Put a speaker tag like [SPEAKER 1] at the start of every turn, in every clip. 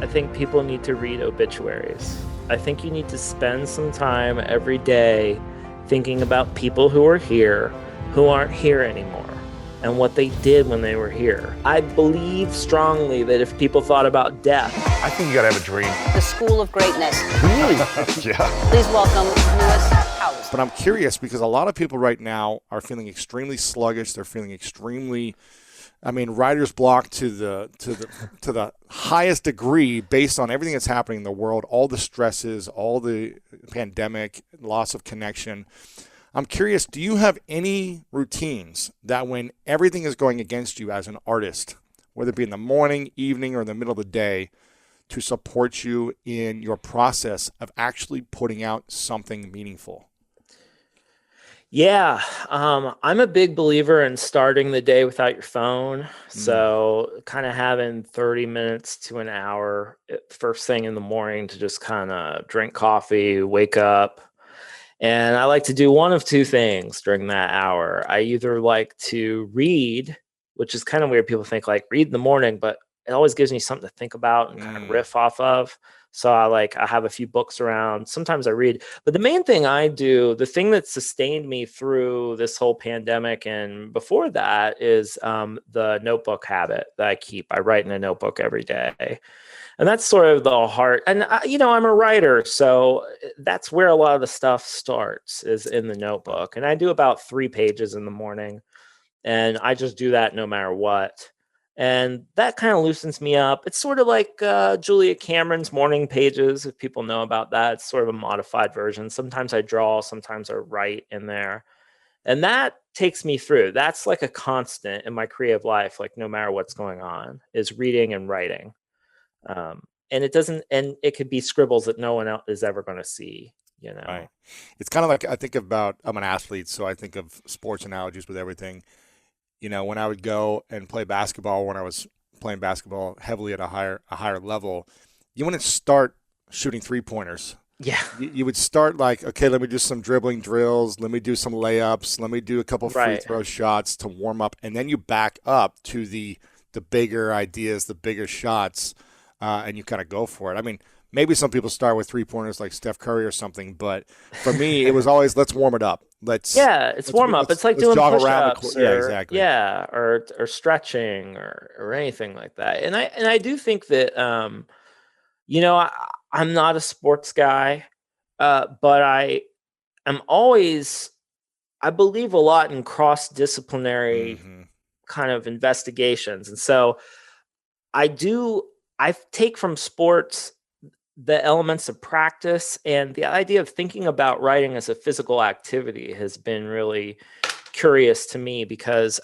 [SPEAKER 1] I think people need to read obituaries. I think you need to spend some time every day thinking about people who are here, who aren't here anymore, and what they did when they were here. I believe strongly that if people thought about death.
[SPEAKER 2] I think you gotta have a dream.
[SPEAKER 3] The School of Greatness.
[SPEAKER 2] Really? Yeah.
[SPEAKER 3] Please welcome Lewis Howes.
[SPEAKER 4] But I'm curious because a lot of people right now are feeling extremely sluggish. They're feeling extremely, writer's block to the highest degree based on everything that's happening in the world, all the stresses, all the pandemic, loss of connection. I'm curious, do you have any routines that when everything is going against you as an artist, whether it be in the morning, evening, or in the middle of the day, to support you in your process of actually putting out something meaningful?
[SPEAKER 1] Yeah, I'm a big believer in starting the day without your phone. So kind of having 30 minutes to an hour first thing in the morning to just kind of drink coffee, wake up. And I like to do one of two things during that hour. I either like to read, which is kind of weird. People think like read in the morning, but it always gives me something to think about and kind of riff off of. So I have a few books around. Sometimes I read. But the main thing I do, the thing that sustained me through this whole pandemic and before that is the notebook habit that I keep. I write in a notebook every day. And that's sort of the heart. And, I'm a writer, so that's where a lot of the stuff starts is in the notebook. And I do about 3 pages in the morning. And I just do that no matter what. And that kind of loosens me up. It's sort of like Julia Cameron's morning pages, if people know about that. It's sort of a modified version. Sometimes I draw, sometimes I write in there. And that takes me through. That's like a constant in my creative life, like no matter what's going on, is reading and writing. And it could be scribbles that no one else is ever going to see,
[SPEAKER 4] Right. It's kind of like, I'm an athlete, so I think of sports analogies with everything. When I would go and play basketball, when I was playing basketball heavily at a higher level, you wouldn't start shooting 3-pointers.
[SPEAKER 1] Yeah.
[SPEAKER 4] You would start like, okay, let me do some dribbling drills. Let me do some layups. Let me do a couple free throw shots to warm up. And then you back up to the bigger ideas, the bigger shots, and you kind of go for it. Maybe some people start with 3-pointers like Steph Curry or something, but for me, it was always, let's warm it up. Let's
[SPEAKER 1] warm up. It's like doing push-ups
[SPEAKER 4] exactly.
[SPEAKER 1] or stretching or anything like that. And I do think that, I'm not a sports guy, but I believe a lot in cross-disciplinary kind of investigations. And so I take from sports the elements of practice, and the idea of thinking about writing as a physical activity has been really curious to me because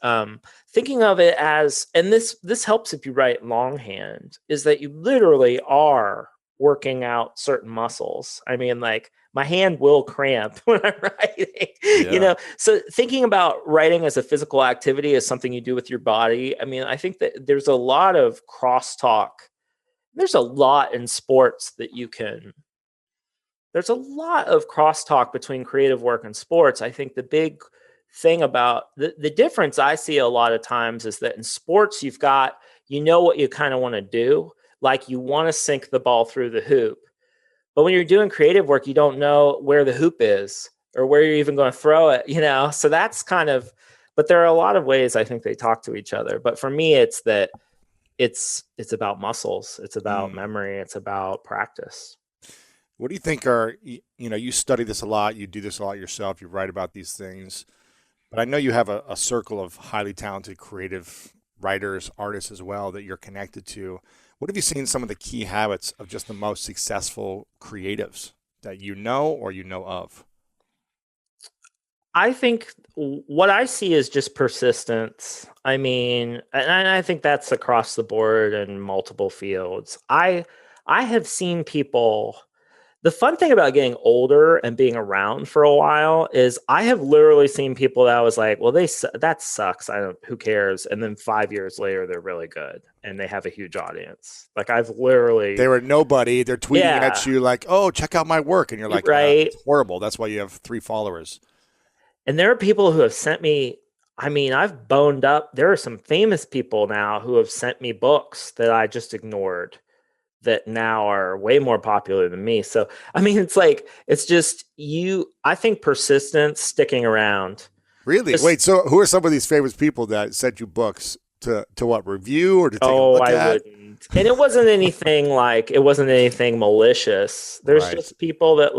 [SPEAKER 1] thinking of it as, and this helps if you write longhand, is that you literally are working out certain muscles. Like my hand will cramp when I'm writing, so thinking about writing as a physical activity is something you do with your body. I think that there's a lot of crosstalk. There's a lot in sports there's a lot of crosstalk between creative work and sports. I think the big thing about the difference I see a lot of times is that in sports, you've got, what you kind of want to do. Like you want to sink the ball through the hoop. But when you're doing creative work, you don't know where the hoop is or where you're even going to throw it, so that's but there are a lot of ways I think they talk to each other. But for me, it's that it's about muscles. It's about memory. It's about practice.
[SPEAKER 4] What do you think you study this a lot, you do this a lot yourself, you write about these things, but I know you have a circle of highly talented creative writers, artists as well that you're connected to. What have you seen some of the key habits of just the most successful creatives that you know or you know of?
[SPEAKER 1] I think what I see is just persistence. And I think that's across the board in multiple fields. I have seen people. The fun thing about getting older and being around for a while is I have literally seen people that I was like, well, that sucks. Who cares? And then 5 years later, they're really good and they have a huge audience. Like
[SPEAKER 4] they were nobody. They're tweeting at you like, oh, check out my work. And you're like,
[SPEAKER 1] right.
[SPEAKER 4] It's horrible. That's why you have 3 followers.
[SPEAKER 1] And there are people who have sent me, I've boned up. There are some famous people now who have sent me books that I just ignored that now are way more popular than me. So, I mean, it's just I think persistence, sticking around.
[SPEAKER 4] Really? Wait, so who are some of these famous people that sent you books to what, review or to take a look
[SPEAKER 1] I
[SPEAKER 4] at?
[SPEAKER 1] wouldn't. And it wasn't anything malicious. There's
[SPEAKER 4] Right.
[SPEAKER 1] just people that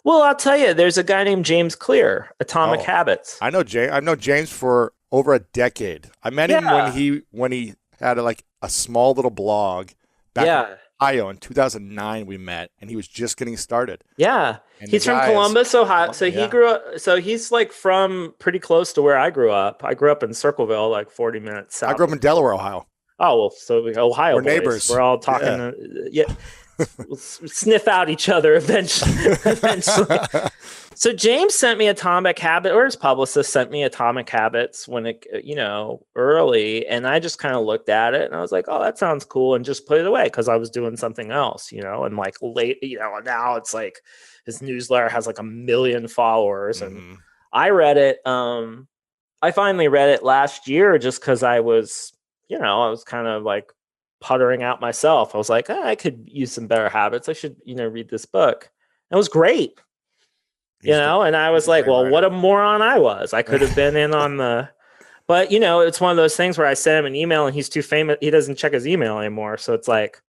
[SPEAKER 1] well, I'll tell you, there's a guy named James Clear, Atomic
[SPEAKER 4] Oh,
[SPEAKER 1] Habits.
[SPEAKER 4] I know James. I've known James for over a decade. I met him
[SPEAKER 1] Yeah.
[SPEAKER 4] when he had a small little blog back in
[SPEAKER 1] Yeah.
[SPEAKER 4] Ohio in 2009. We met, and he was just getting started.
[SPEAKER 1] Yeah.
[SPEAKER 4] And
[SPEAKER 1] He's
[SPEAKER 4] the
[SPEAKER 1] from
[SPEAKER 4] guy
[SPEAKER 1] Columbus, Ohio. So he
[SPEAKER 4] yeah.
[SPEAKER 1] grew up, so he's from pretty close to where I grew up. I grew up in Circleville, 40 minutes south.
[SPEAKER 4] I grew up in Delaware, Ohio.
[SPEAKER 1] Oh, well, so Ohio
[SPEAKER 4] We're
[SPEAKER 1] boys.
[SPEAKER 4] neighbors.
[SPEAKER 1] We're all talking. Yeah. We'll sniff out each other eventually. So James sent me Atomic Habit, or his publicist sent me Atomic Habits when it, early. And I just kind of looked at it and I was like, oh, that sounds cool. And just put it away because I was doing something else, and late, now it's his newsletter has 1 million followers.
[SPEAKER 4] Mm-hmm.
[SPEAKER 1] And I read it. I finally read it last year just because I was, I was kind of puttering out myself. I was like, I could use some better habits. I should, read this book. It was great. And I was like, well, what a moron I was. I could have been in on but it's one of those things where I sent him an email and he's too famous. He doesn't check his email anymore. So it's like,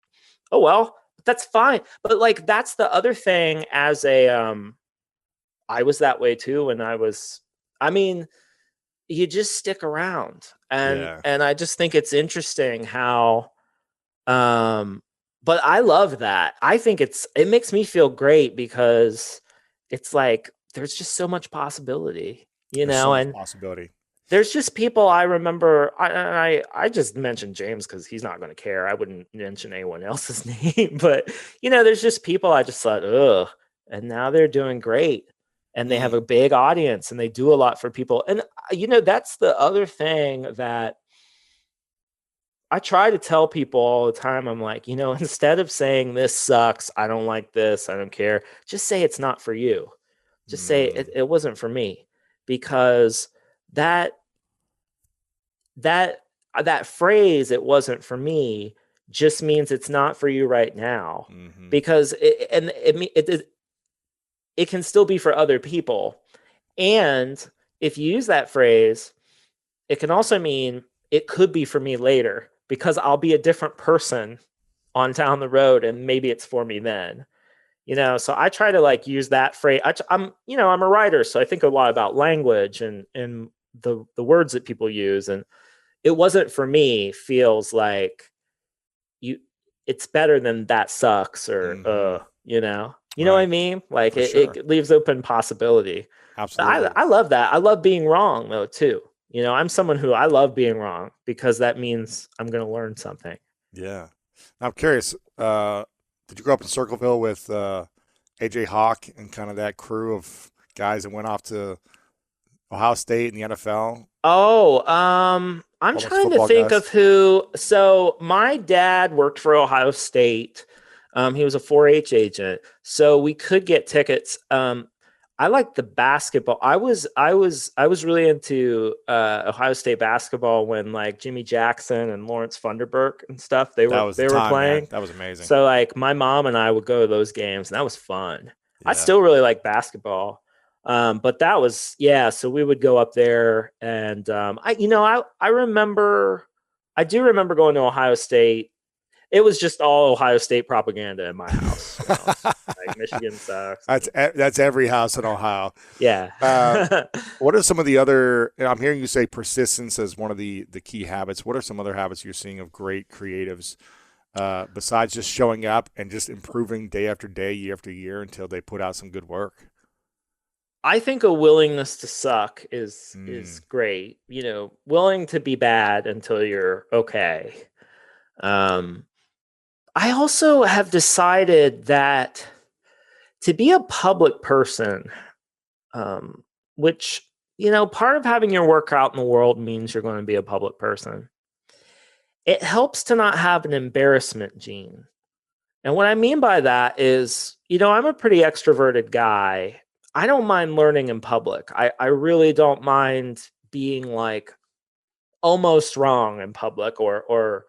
[SPEAKER 1] oh, well, that's fine. But that's the other thing as I was that way too. When you just stick around and I just think it's interesting how, but I love that. I think it makes me feel great because it's there's just so much possibility, and
[SPEAKER 4] possibility.
[SPEAKER 1] There's just people I remember. I just mentioned James because he's not going to care. I wouldn't mention anyone else's name, but there's just people I just thought, ugh, and now they're doing great, and they have a big audience, and they do a lot for people. And that's the other thing that I try to tell people all the time. I'm like, instead of saying this sucks, I don't like this, I don't care, just say it's not for you. Just say it wasn't for me, because that phrase, it wasn't for me, just means it's not for you right now, because it can still be for other people. And if you use that phrase, it can also mean it could be for me later, because I'll be a different person on down the road and maybe it's for me then, so I try to use that phrase. I'm a writer, so I think a lot about language and the words that people use, and it wasn't for me feels like it's better than that sucks or you know what I mean? It leaves open possibility.
[SPEAKER 4] Absolutely.
[SPEAKER 1] I love that. I love being wrong though too. I'm someone who I love being wrong because that means I'm going to learn something.
[SPEAKER 4] Yeah. I'm curious, did you grow up in Circleville with AJ Hawk and kind of that crew of guys that went off to Ohio State and the NFL?
[SPEAKER 1] Oh, I'm trying to think of who. So my dad worked for Ohio State. He was a 4-H agent, so we could get tickets. I like the basketball. I was really into Ohio State basketball when Jimmy Jackson and Lawrence Funderburk and stuff they were playing.
[SPEAKER 4] Man. That was amazing.
[SPEAKER 1] So my mom and I would go to those games and that was fun. Yeah. I still really like basketball. But that was so we would go up there and I do remember going to Ohio State. It was just all Ohio State propaganda in my house. Michigan sucks.
[SPEAKER 4] That's every house in Ohio.
[SPEAKER 1] Yeah.
[SPEAKER 4] What are some of the other? I'm hearing you say persistence as one of the key habits. What are some other habits you're seeing of great creatives besides just showing up and just improving day after day, year after year until they put out some good work?
[SPEAKER 1] I think a willingness to suck is great. Willing to be bad until you're okay. I also have decided that to be a public person, which, part of having your work out in the world means you're going to be a public person. It helps to not have an embarrassment gene. And what I mean by that is, I'm a pretty extroverted guy. I don't mind learning in public. I really don't mind being almost wrong in public or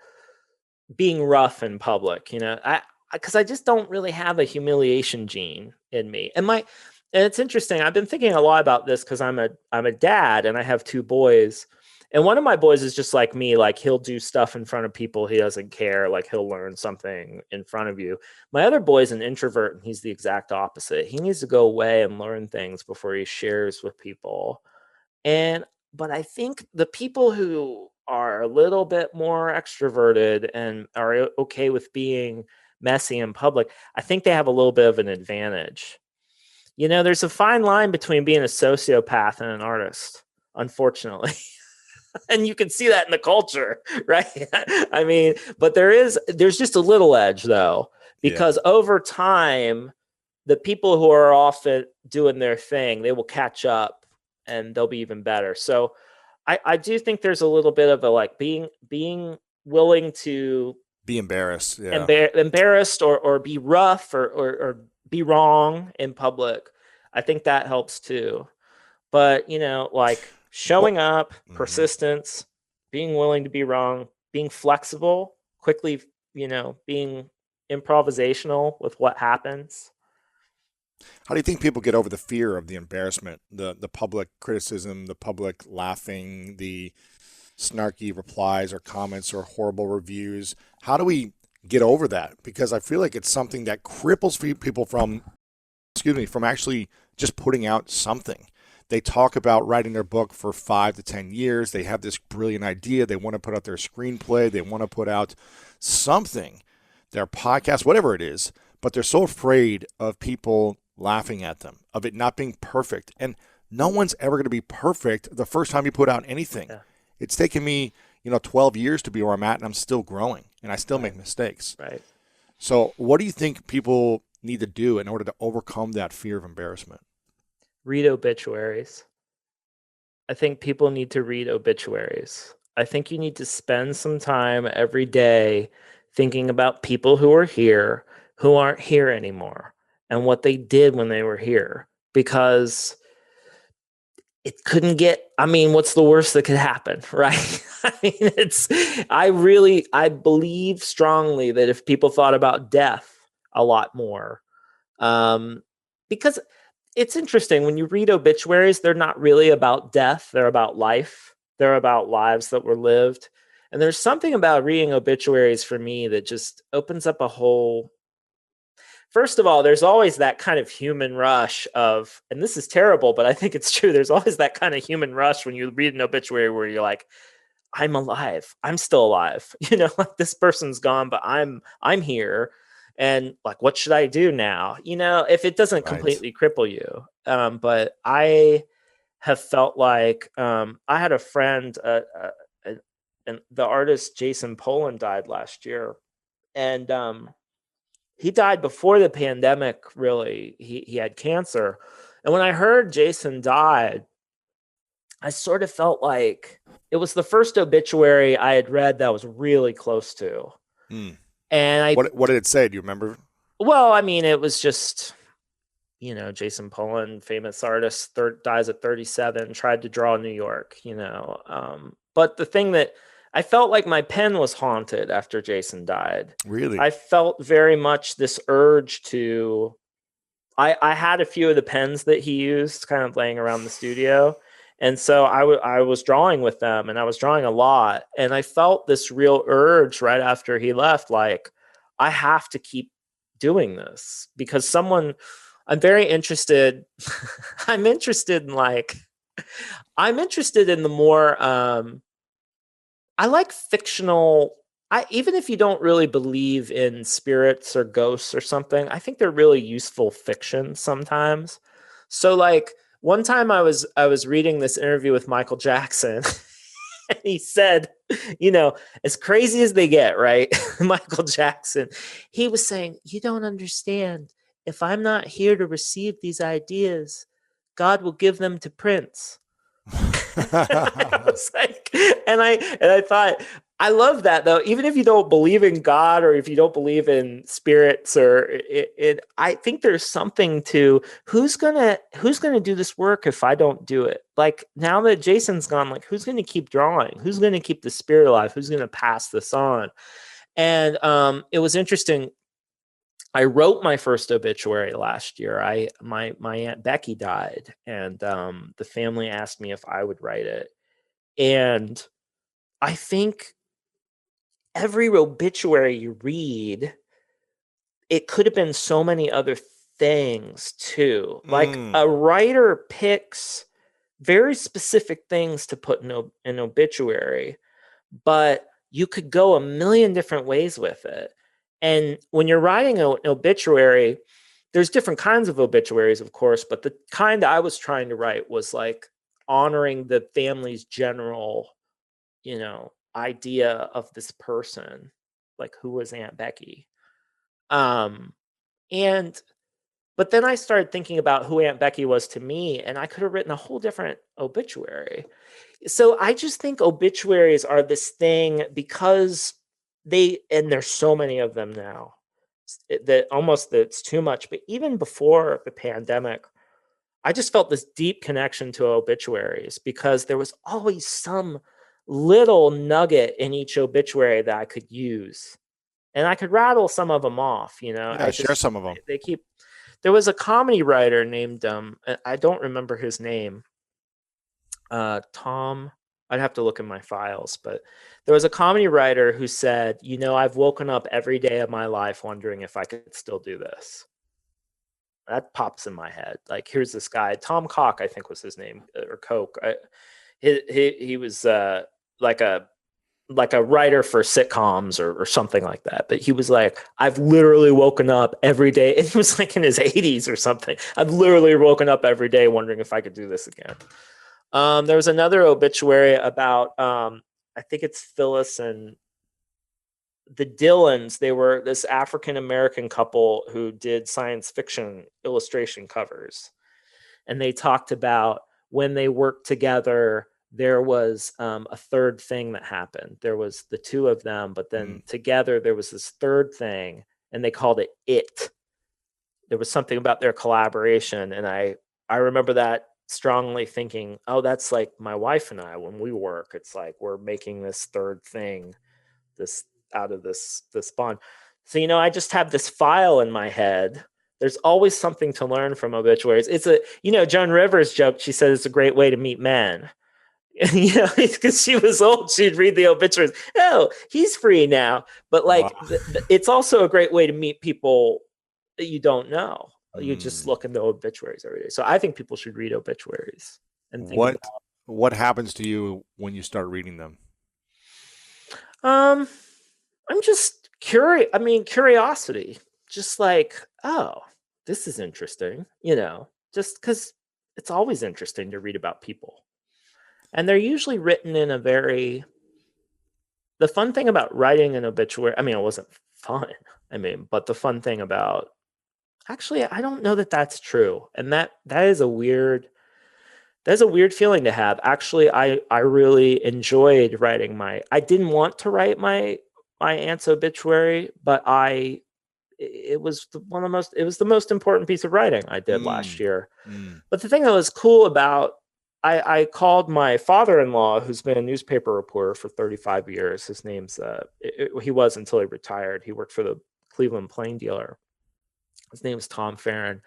[SPEAKER 1] being rough in public, because I just don't really have a humiliation gene in me. And it's interesting. I've been thinking a lot about this because I'm a dad and I have 2 boys. And one of my boys is just like me, like he'll do stuff in front of people. He doesn't care. Like he'll learn something in front of you. My other boy is an introvert and he's the exact opposite. He needs to go away and learn things before he shares with people. But I think the people who are a little bit more extroverted and are okay with being messy in public, I think they have a little bit of an advantage. There's a fine line between being a sociopath and an artist, unfortunately. And you can see that in the culture, right? I mean, but there's just a little edge though, because over time, the people who are often doing their thing, they will catch up and they'll be even better. So I do think there's a little bit of a like being willing to
[SPEAKER 4] be embarrassed,
[SPEAKER 1] embarrassed or be rough or be wrong in public. I think that helps too. But, like showing up, persistence, being willing to be wrong, being flexible, quickly, being improvisational with what happens.
[SPEAKER 4] How do you think people get over the fear of the embarrassment, the public criticism, the public laughing, the snarky replies or comments or horrible reviews? How do we get over that? Because I feel like it's something that cripples people from actually just putting out something. They talk about writing their book for 5 to 10 years. They have this brilliant idea. They want to put out their screenplay. They want to put out something, their podcast, whatever it is, but they're so afraid of people laughing at them, of it not being perfect. And no one's ever going to be perfect the first time you put out anything. Yeah. It's taken me, 12 years to be where I'm at, and I'm still growing, and I still make mistakes.
[SPEAKER 1] Right.
[SPEAKER 4] So what do you think people need to do in order to overcome that fear of embarrassment?
[SPEAKER 1] Read obituaries. I think people need to read obituaries. I think you need to spend some time every day thinking about people who are here, who aren't here anymore, and what they did when they were here. Because it couldn't what's the worst that could happen, right? I believe strongly that if people thought about death a lot more, because it's interesting when you read obituaries, they're not really about death. They're about life. They're about lives that were lived. And there's something about reading obituaries for me that just opens up a whole. First of all, there's always that kind of human rush of, and this is terrible, but I think it's true. There's always that kind of human rush when you read an obituary where you're like, I'm alive. I'm still alive. Like this person's gone, but I'm here. And like, what should I do now? If it doesn't completely cripple you. But I have felt like I had a friend, and the artist Jason Pollan died last year. And he died before the pandemic, really. He had cancer. And when I heard Jason died, I sort of felt like it was the first obituary I had read that I was really close to. And
[SPEAKER 4] what did it say? Do you remember?
[SPEAKER 1] Well, it was just, Jason Pollan, famous artist, dies at 37, tried to draw New York, But the thing that I felt like my pen was haunted after Jason died.
[SPEAKER 4] Really?
[SPEAKER 1] I felt very much this urge to, I had a few of the pens that he used kind of laying around the studio. And so I was drawing with them, and I was drawing a lot. And I felt this real urge right after he left, like, I have to keep doing this because I'm very interested. I'm interested in the more, I like fictional. Even if you don't really believe in spirits or ghosts or something, I think they're really useful fiction sometimes. So like, one time I was reading this interview with Michael Jackson, and he said, as crazy as they get, right? Michael Jackson, he was saying, you don't understand. If I'm not here to receive these ideas, God will give them to Prince. I was like, and I thought, I love that though. Even if you don't believe in God or if you don't believe in spirits I think there's something to who's gonna do this work if I don't do it. Like now that Jason's gone, like who's gonna keep drawing? Who's gonna keep the spirit alive? Who's gonna pass this on? And it was interesting. I wrote my first obituary last year. My Aunt Becky died, and the family asked me if I would write it. And I think every obituary you read, it could have been so many other things too. Like a writer picks very specific things to put in an obituary, but you could go a million different ways with it. And when you're writing an obituary, there's different kinds of obituaries, of course, but the kind I was trying to write was like honoring the family's general, idea of this person, like who was Aunt Becky. And but then I started thinking about who Aunt Becky was to me, and I could have written a whole different obituary. So I just think obituaries are this thing because and there's so many of them now that almost it's too much. But even before the pandemic, I just felt this deep connection to obituaries because there was always some little nugget in each obituary that I could use. And I could rattle some of them off,
[SPEAKER 4] Yeah, share some of them.
[SPEAKER 1] There was a comedy writer named, I don't remember his name, Tom, I'd have to look in my files, but there was a comedy writer who said, I've woken up every day of my life wondering if I could still do this. That pops in my head. Like, here's this guy, Tom Cock, I think was his name, or Coke. He was like a writer for sitcoms or something like that. But he was like, I've literally woken up every day. It was like in his 80s or something. I've literally woken up every day wondering if I could do this again. There was another obituary about, I think it's Phyllis and the Dillons. They were this African-American couple who did science fiction illustration covers. And they talked about when they worked together, there was a third thing that happened. There was the two of them, but then together there was this third thing, and they called it It. There was something about their collaboration, and I remember that strongly thinking, oh, that's like my wife and I when we work. It's like we're making this third thing, this out of this bond. So I just have this file in my head. There's always something to learn from obituaries. It's Joan Rivers joked. She said it's a great way to meet men. Because she was old, she'd read the obituaries. Oh, he's free now. But like, wow. It's also a great way to meet people that you don't know. You just look into obituaries every day. So I think people should read obituaries and think
[SPEAKER 4] what happens to you when you start reading them?
[SPEAKER 1] I'm just curious. I mean, curiosity. Just like, oh, this is interesting. Just because it's always interesting to read about people. And they're usually written in the fun thing about writing an obituary, I mean, it wasn't fun. But the fun thing about, actually, I don't know that that's true. And that is a weird feeling to have. Actually, I really enjoyed writing I didn't want to write my aunt's obituary, but it was the most important piece of writing I did last year. But the thing that was cool about, I called my father-in-law, who's been a newspaper reporter for 35 years. His name's, he was until he retired. He worked for the Cleveland Plain Dealer. His name is Tom Farron.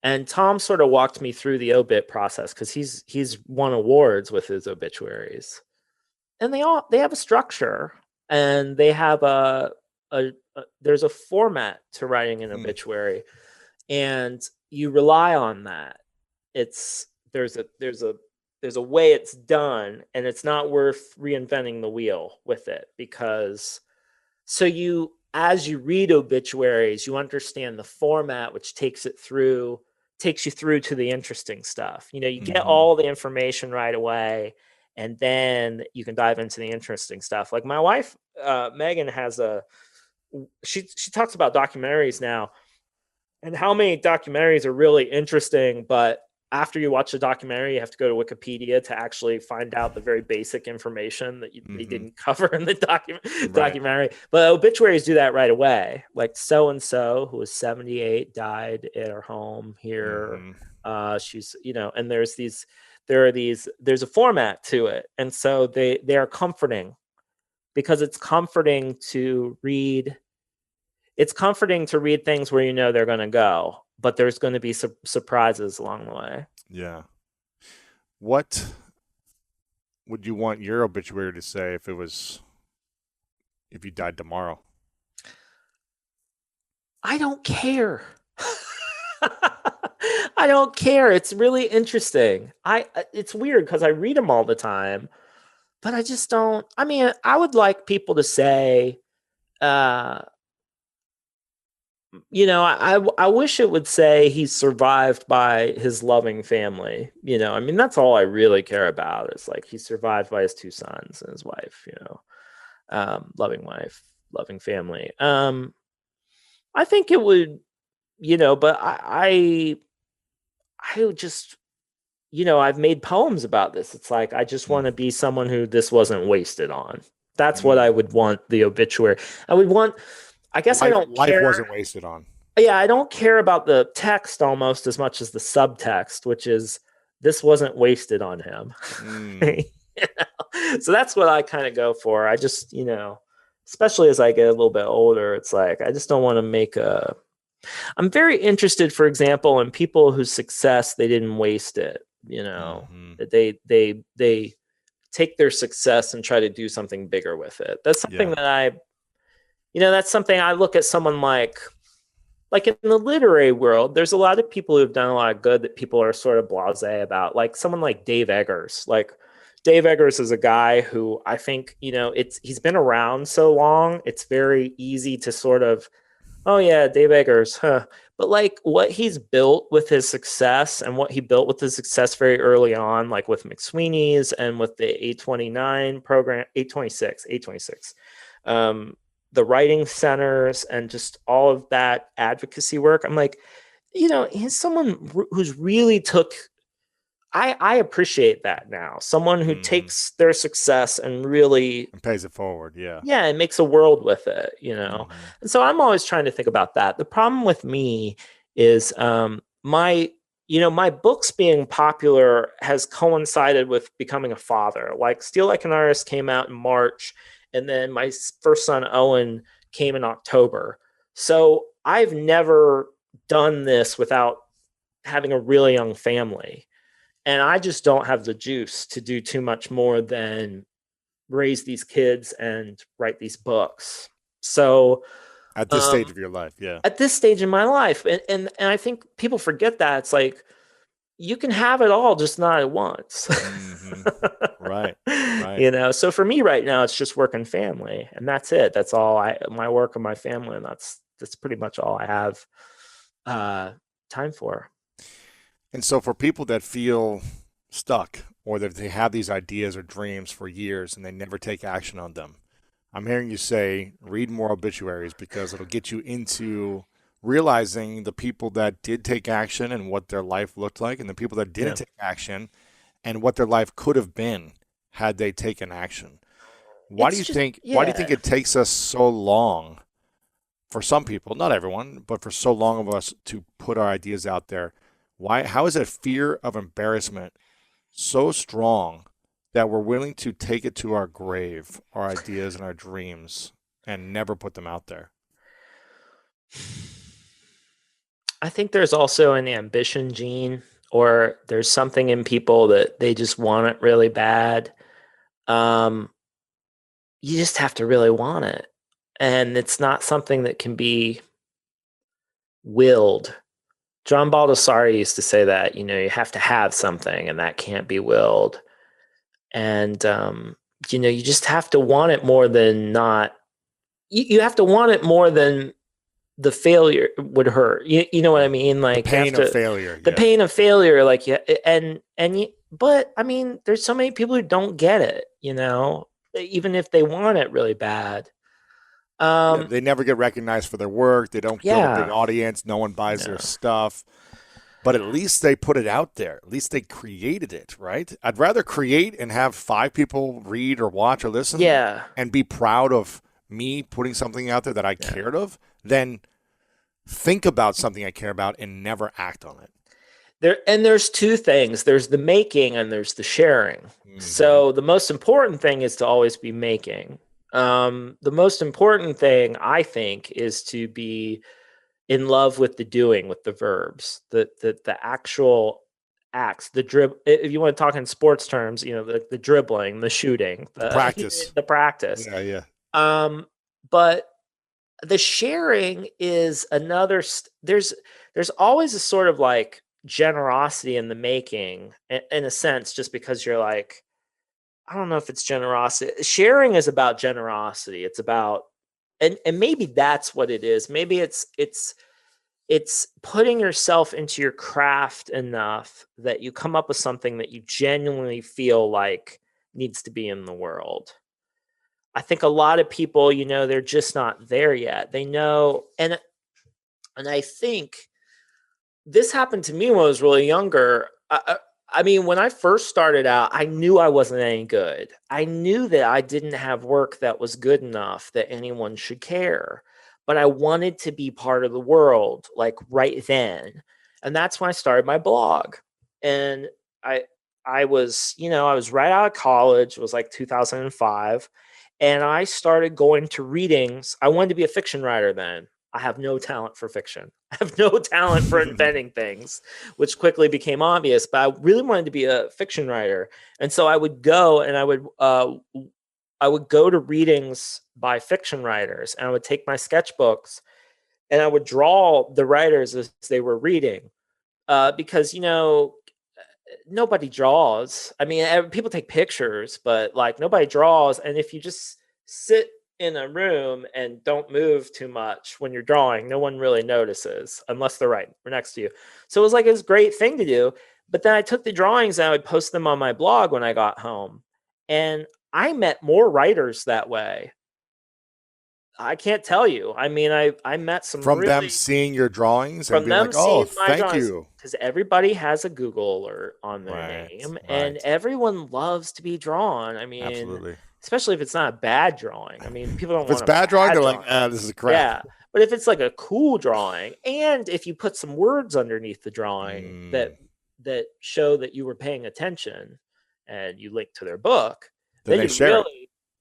[SPEAKER 1] And Tom sort of walked me through the obit process because he's won awards with his obituaries. And they have a structure, and they have there's a format to writing an obituary, and you rely on that. There's a way it's done, and it's not worth reinventing the wheel with it, because as you read obituaries, you understand the format, which takes you through to the interesting stuff. You get all the information right away, and then you can dive into the interesting stuff. Like my wife, Megan, she talks about documentaries now, and how many documentaries are really interesting, but after you watch the documentary, you have to go to Wikipedia to actually find out the very basic information that they didn't cover in the documentary. But obituaries do that right away. Like so-and-so, who was 78, died at her home here. She's, and there's a format to it. And so they are comforting. because it's comforting to read. It's comforting to read things where you know they're going to go, but there's going to be surprises along the way.
[SPEAKER 4] Yeah. What would you want your obituary to say if you died tomorrow?
[SPEAKER 1] I don't care. I don't care. It's really interesting. It's weird because I read them all the time, but I just don't. I mean, I would like people to say, I wish it would say he's survived by his loving family. I mean, that's all I really care about. It's like he's survived by his 2 sons and his wife, loving wife, loving family. I think it would, but I would just, I've made poems about this. It's like, I just want to be someone who this wasn't wasted on. That's what I would want the obituary. I guess I don't care.
[SPEAKER 4] Life wasn't wasted on.
[SPEAKER 1] Yeah, I don't care about the text almost as much as the subtext, which is this wasn't wasted on him. So that's what I kind of go for. I just, especially as I get a little bit older, it's like I just don't want to I'm very interested, for example, in people whose success, they didn't waste it, that they take their success and try to do something bigger with it. That's something that that's something I look at someone like in the literary world, there's a lot of people who've done a lot of good that people are sort of blasé about, like someone like Dave Eggers. Like Dave Eggers is a guy who I think, he's been around so long. It's very easy to sort of, oh yeah, Dave Eggers, huh? But like what he's built with his success and what he built with his success very early on, like with McSweeney's and with the 829 program, 826, the writing centers and just all of that advocacy work. I'm like, he's someone who's really I appreciate that now. Someone who takes their success and really
[SPEAKER 4] pays it forward. Yeah.
[SPEAKER 1] Yeah. And makes a world with it, And so I'm always trying to think about that. The problem with me is my books being popular has coincided with becoming a father. Like Steal Like an Artist came out in March, and then my first son, Owen, came in October. So I've never done this without having a really young family. And I just don't have the juice to do too much more than raise these kids and write these books. So
[SPEAKER 4] at this stage of your life, yeah.
[SPEAKER 1] At this stage in my life. And I think people forget that. It's like, you can have it all, just not at once.
[SPEAKER 4] Right.
[SPEAKER 1] So for me right now, it's just work and family, and that's it. That's all my work and my family. And that's pretty much all I have time for.
[SPEAKER 4] And so for people that feel stuck or that they have these ideas or dreams for years and they never take action on them, I'm hearing you say, read more obituaries because it'll get you into realizing the people that did take action and what their life looked like, and the people that didn't take action and what their life could have been had they taken action. Why do you think it takes us so long, for some people, not everyone, but for so long of us, to put our ideas out there? How is that fear of embarrassment so strong that we're willing to take it to our grave, our ideas and our dreams, and never put them out there?
[SPEAKER 1] I think there's also an ambition gene, or there's something in people that they just want it really bad. You just have to really want it. And it's not something that can be willed. John Baldessari used to say that, you have to have something and that can't be willed. And, you just have to want it more than not. You have to want it more than the failure would hurt. You know what I mean? Like
[SPEAKER 4] the pain of failure.
[SPEAKER 1] The pain of failure. Like, but I mean, there's so many people who don't get it, even if they want it really bad.
[SPEAKER 4] They never get recognized for their work. They don't get a big audience. No one buys their stuff. But at least they put it out there. At least they created it, right? I'd rather create and have 5 people read or watch or listen and be proud of me putting something out there that I cared of than think about something I care about and never act on it.
[SPEAKER 1] There's 2 things. There's the making and there's the sharing. So the most important thing is to always be making. The most important thing, I think, is to be in love with the doing, with the verbs, the actual acts, the drib. If you want to talk in sports terms, the dribbling, the shooting,
[SPEAKER 4] The practice.
[SPEAKER 1] the practice.
[SPEAKER 4] Yeah, yeah.
[SPEAKER 1] But the sharing is another. There's always a sort of like generosity in the making, in a sense, just because you're like, I don't know if it's generosity. Sharing is about generosity. It's about, and maybe that's what it is. Maybe it's putting yourself into your craft enough that you come up with something that you genuinely feel like needs to be in the world. I think a lot of people, they're just not there yet. They know, and I think this happened to me when I was really younger. I mean, when I first started out, I knew I wasn't any good. I knew that I didn't have work that was good enough that anyone should care. But I wanted to be part of the world, like right then. And that's when I started my blog. And I was, I was right out of college. It was like 2005. And I started going to readings. I wanted to be a fiction writer then. I have no talent for fiction. I have no talent for inventing things, which quickly became obvious. But I really wanted to be a fiction writer, and so I would go and I would go to readings by fiction writers, and I would take my sketchbooks and I would draw the writers as they were reading, because nobody draws. I mean, people take pictures, but like nobody draws. And if you just sit in a room and don't move too much when you're drawing, no one really notices unless they're right next to you. So it was like this great thing to do. But then I took the drawings and I would post them on my blog when I got home. And I met more writers that way. I can't tell you. I mean, I met some
[SPEAKER 4] From
[SPEAKER 1] really,
[SPEAKER 4] them seeing your drawings and
[SPEAKER 1] from
[SPEAKER 4] being
[SPEAKER 1] them
[SPEAKER 4] like, oh,
[SPEAKER 1] seeing my
[SPEAKER 4] thank
[SPEAKER 1] drawings,
[SPEAKER 4] you.
[SPEAKER 1] because everybody has a Google alert on their
[SPEAKER 4] Right,
[SPEAKER 1] name,
[SPEAKER 4] right.
[SPEAKER 1] and everyone loves to be drawn. I mean,
[SPEAKER 4] Absolutely.
[SPEAKER 1] especially if it's not a bad drawing. I mean, people don't
[SPEAKER 4] If it's
[SPEAKER 1] want
[SPEAKER 4] bad drawing, they're like,
[SPEAKER 1] drawing.
[SPEAKER 4] this is crap.
[SPEAKER 1] Yeah, but if it's like a cool drawing, and if you put some words underneath the drawing that show that you were paying attention, and you link to their book,
[SPEAKER 4] Then they share it.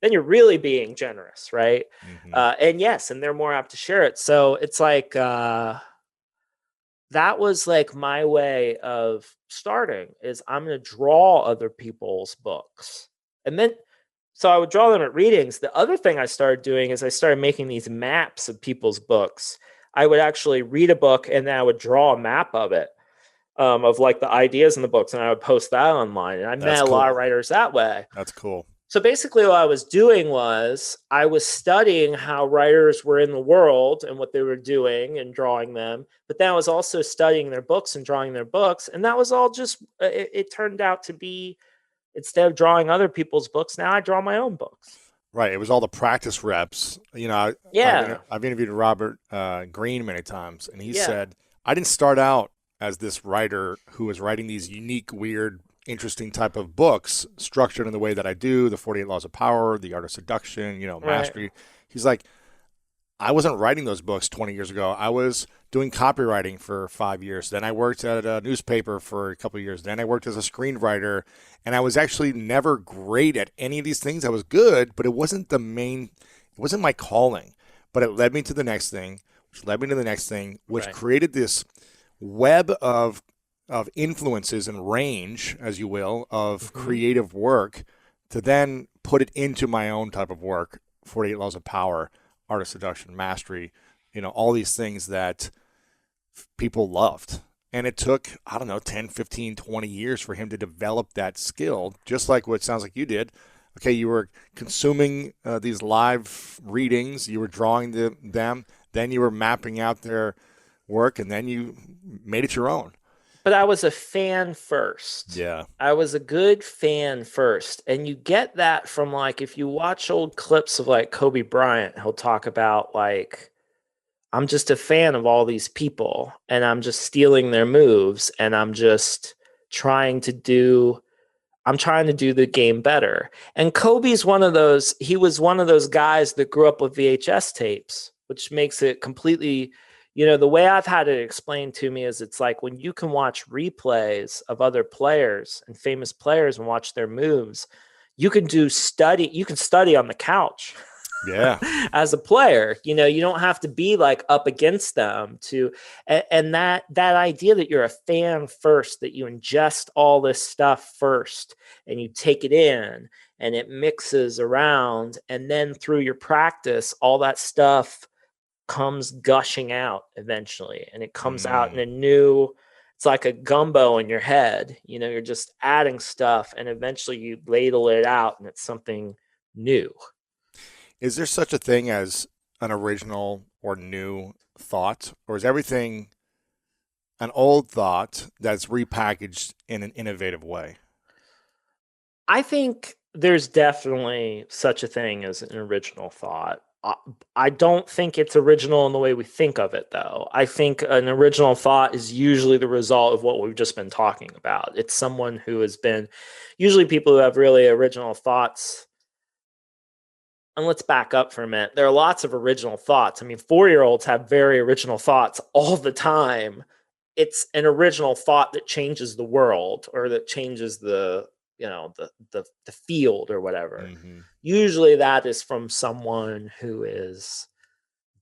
[SPEAKER 1] then you're really being generous, right?
[SPEAKER 4] Mhm.
[SPEAKER 1] And yes, and they're more apt to share it. So it's like that was like my way of starting, is I'm going to draw other people's books. And then, so I would draw them at readings. The other thing I started doing is I started making these maps of people's books. I would actually read a book and then I would draw a map of it, of like the ideas in the books, and I would post that online. And I met a lot of writers that way.
[SPEAKER 4] That's cool.
[SPEAKER 1] So basically what I was doing was I was studying how writers were in the world and what they were doing and drawing them. But then I was also studying their books and drawing their books. And that was all just, it turned out to be, instead of drawing other people's books, now I draw my own books.
[SPEAKER 4] Right. It was all the practice reps. I've interviewed Robert Greene many times, and he said, I didn't start out as this writer who was writing these unique, weird, interesting type of books structured in the way that I do, the 48 Laws of Power, the Art of Seduction, Mastery. Right. He's like, I wasn't writing those books 20 years ago. I was doing copywriting for 5 years. Then I worked at a newspaper for a couple of years. Then I worked as a screenwriter, and I was actually never great at any of these things. I was good, but it wasn't my calling. But it led me to the next thing, which led me to the next thing, which created this web of influences and range, as you will, of creative work to then put it into my own type of work, 48 Laws of Power, Art of Seduction, Mastery, all these things that people loved. And it took, 10, 15, 20 years for him to develop that skill, just like what it sounds like you did. Okay, you were consuming these live readings, you were drawing them, then you were mapping out their work, and then you made it your own.
[SPEAKER 1] But I was a fan first.
[SPEAKER 4] Yeah.
[SPEAKER 1] I was a good fan first. And you get that from, like, if you watch old clips of like Kobe Bryant, he'll talk about like, I'm just a fan of all these people and I'm just stealing their moves and I'm just trying to do the game better. And Kobe's he was one of those guys that grew up with VHS tapes, which makes it completely, the way I've had it explained to me is it's like when you can watch replays of other players and famous players and watch their moves, you can study on the couch.
[SPEAKER 4] Yeah.
[SPEAKER 1] as a player. You know, you don't have to be like up against them and that idea that you're a fan first, that you ingest all this stuff first and you take it in and it mixes around, and then through your practice, all that stuff comes gushing out eventually, and it comes out in a new, it's like a gumbo in your head. You know, you're just adding stuff and eventually you ladle it out and it's something new.
[SPEAKER 4] Is there such a thing as an original or new thought, or is everything an old thought that's repackaged in an innovative way?
[SPEAKER 1] I think there's definitely such a thing as an original thought. I don't think it's original in the way we think of it, though. I think an original thought is usually the result of what we've just been talking about. It's someone who has been, usually people who have really original thoughts. And let's back up for a minute. There are lots of original thoughts. I mean, 4-year-olds have very original thoughts all the time. It's an original thought that changes the world, or that changes the field or whatever. Usually that is from someone who is